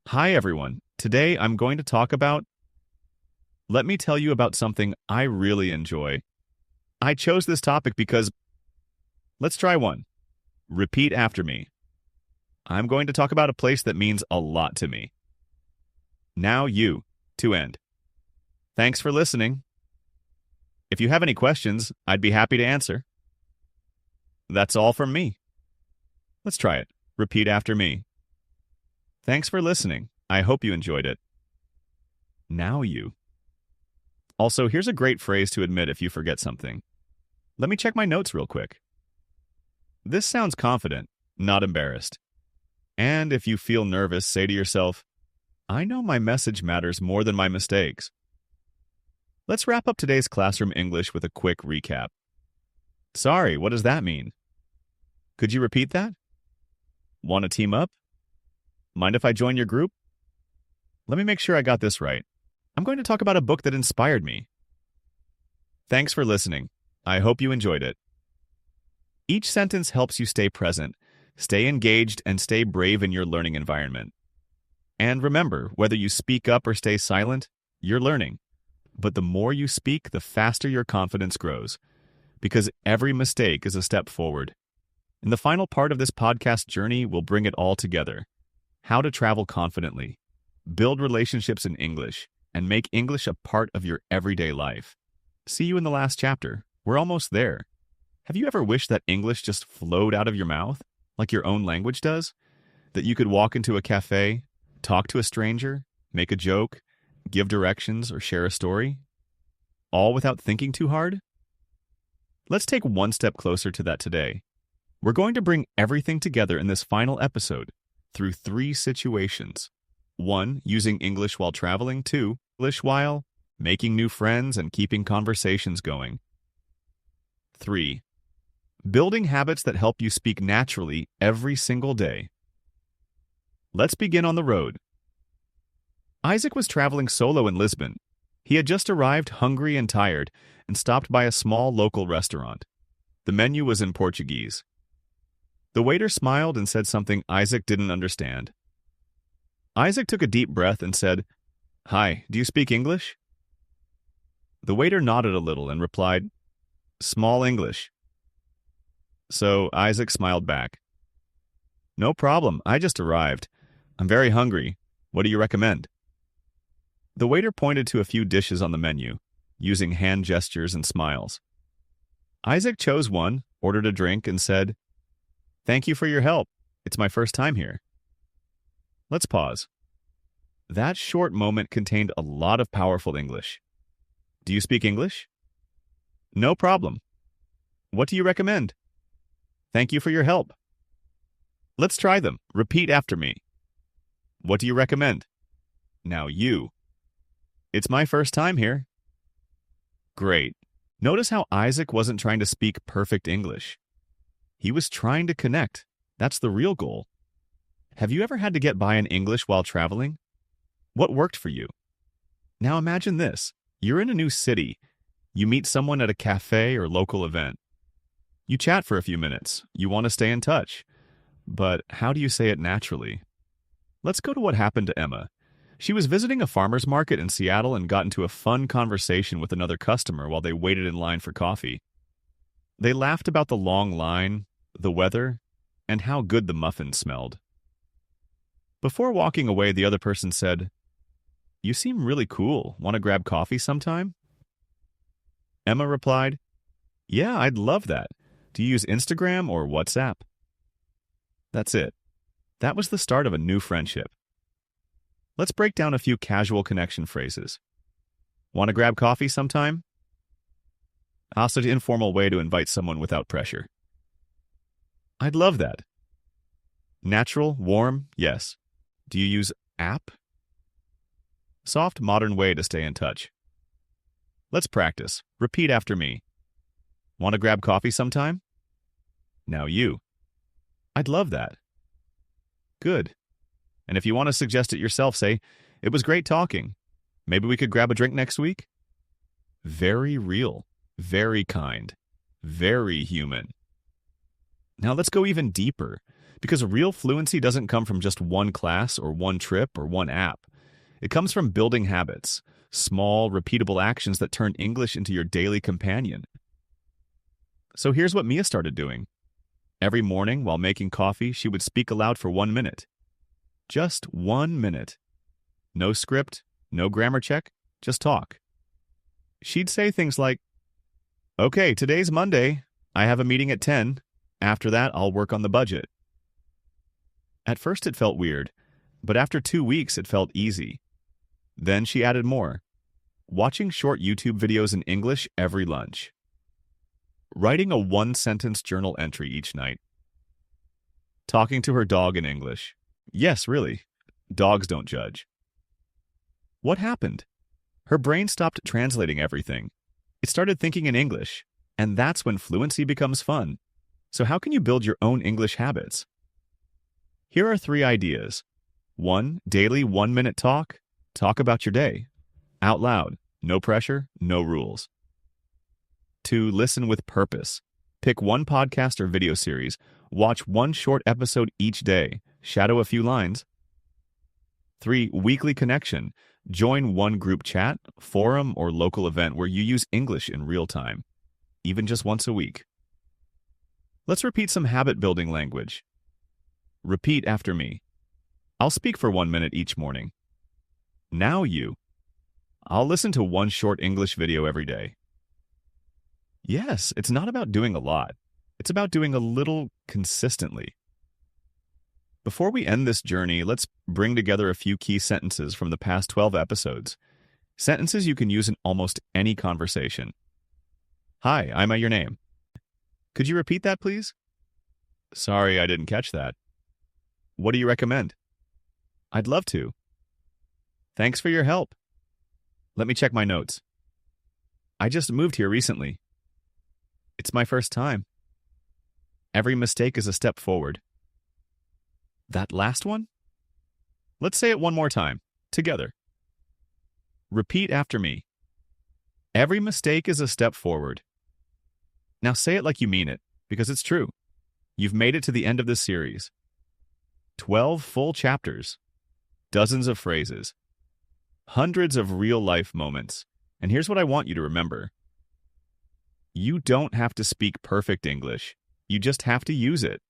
"Hi, everyone. Today I'm going to talk about..." Let me tell you about something I really enjoy. I chose this topic because... Let's try one. Repeat after me. I'm going to talk about a place that means a lot to me. Now you, to end. Thanks for listening. If you have any questions, I'd be happy to answer. That's all from me. Let's try it. Repeat after me. Thanks for listening. I hope you enjoyed it. Now you. Also, here's a great phrase to admit if you forget something. Let me check my notes real quick. This sounds confident, not embarrassed. And if you feel nervous, say to yourself, I know my message matters more than my mistakes. Let's wrap up today's classroom English with a quick recap. Sorry, what does that mean? Could you repeat that? Want to team up? Mind if I join your group? Let me make sure I got this right. I'm going to talk about a book that inspired me. Thanks for listening. I hope you enjoyed it. Each sentence helps you stay present, stay engaged, and stay brave in your learning environment. And remember, whether you speak up or stay silent, you're learning. But the more you speak, the faster your confidence grows, because every mistake is a step forward. In the final part of this podcast journey, we'll bring it all together. How to travel confidently, build relationships in English, and make English a part of your everyday life. See you in the last chapter. We're almost there. Have you ever wished that English just flowed out of your mouth, like your own language does? That you could walk into a cafe, talk to a stranger, make a joke, give directions, or share a story? all without thinking too hard? Let's take one step closer to that today. We're going to bring everything together in this final episode through 3 situations. 1, using English while traveling. 2, English while making new friends and keeping conversations going. 3, building habits that help you speak naturally every single day. Let's begin on the road. Isaac was traveling solo in Lisbon. He had just arrived hungry and tired and stopped by a small local restaurant. The menu was in Portuguese. The waiter smiled and said something Isaac didn't understand. Isaac took a deep breath and said, "Hi, do you speak English?" The waiter nodded a little and replied, "Small English." So Isaac smiled back. "No problem, I just arrived. I'm very hungry. What do you recommend?" The waiter pointed to a few dishes on the menu, using hand gestures and smiles. Isaac chose one, ordered a drink, and said, "Thank you for your help. It's my first time here." Let's pause. That short moment contained a lot of powerful English. Do you speak English? No problem. What do you recommend? Thank you for your help. Let's try them. Repeat after me. What do you recommend? Now you. It's my first time here. Great. Notice how Isaac wasn't trying to speak perfect English. He was trying to connect. That's the real goal. Have you ever had to get by in English while traveling? What worked for you? Now imagine this. You're in a new city. You meet someone at a cafe or local event. You chat for a few minutes. You want to stay in touch. But how do you say it naturally? Let's go to what happened to Emma. She was visiting a farmer's market in Seattle and got into a fun conversation with another customer while they waited in line for coffee. They laughed about the long line, the weather, and how good the muffins smelled. Before walking away, the other person said, "You seem really cool. Want to grab coffee sometime?" Emma replied, "Yeah, I'd love that. Do you use Instagram or WhatsApp?" That's it. That was the start of a new friendship. Let's break down a few casual connection phrases. Want to grab coffee sometime? Also, an informal way to invite someone without pressure. I'd love that. Natural, warm, yes. Do you use app? Soft, modern way to stay in touch. Let's practice. Repeat after me. Want to grab coffee sometime? Now you. I'd love that. Good. And if you want to suggest it yourself, say, "It was great talking. Maybe we could grab a drink next week?" Very real, very kind, very human. Now let's go even deeper, because real fluency doesn't come from just one class or one trip or one app. It comes from building habits, small, repeatable actions that turn English into your daily companion. So here's what Mia started doing. Every morning while making coffee, she would speak aloud for 1 minute. Just 1 minute. No script, no grammar check, just talk. She'd say things like, "Okay, today's Monday. I have a meeting at 10. After that, I'll work on the budget." At first it felt weird, but after 2 weeks it felt easy. Then she added more. Watching short YouTube videos in English every lunch. Writing a 1-sentence journal entry each night. Talking to her dog in English. Yes, really. Dogs don't judge. What happened? Her brain stopped translating everything. It started thinking in English, and that's when fluency becomes fun. So how can you build your own English habits? Here are 3 ideas. 1, daily 1-minute talk. Talk about your day. Out loud. No pressure, no rules. 2, listen with purpose. Pick one podcast or video series. Watch one short episode each day. Shadow a few lines. 3, weekly connection. Join one group chat, forum, or local event where you use English in real time, even just once a week. Let's repeat some habit-building language. Repeat after me. I'll speak for 1 minute each morning. Now you. I'll listen to one short English video every day. Yes, it's not about doing a lot. It's about doing a little consistently. Before we end this journey, let's bring together a few key sentences from the past 12 episodes. Sentences you can use in almost any conversation. Hi, I'm at your name. Could you repeat that, please? Sorry, I didn't catch that. What do you recommend? I'd love to. Thanks for your help. Let me check my notes. I just moved here recently. It's my first time. Every mistake is a step forward. That last one? Let's say it one more time, together. Repeat after me. Every mistake is a step forward. Now say it like you mean it, because it's true. You've made it to the end of this series. 12 full chapters, dozens of phrases, hundreds of real-life moments. And here's what I want you to remember. You don't have to speak perfect English. You just have to use it.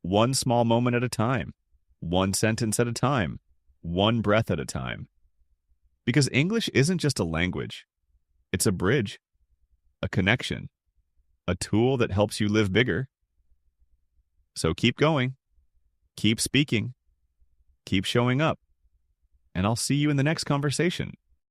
One small moment at a time. One sentence at a time. One breath at a time. Because English isn't just a language. It's a bridge, a connection, a tool that helps you live bigger. So keep going, keep speaking, keep showing up, and I'll see you in the next conversation.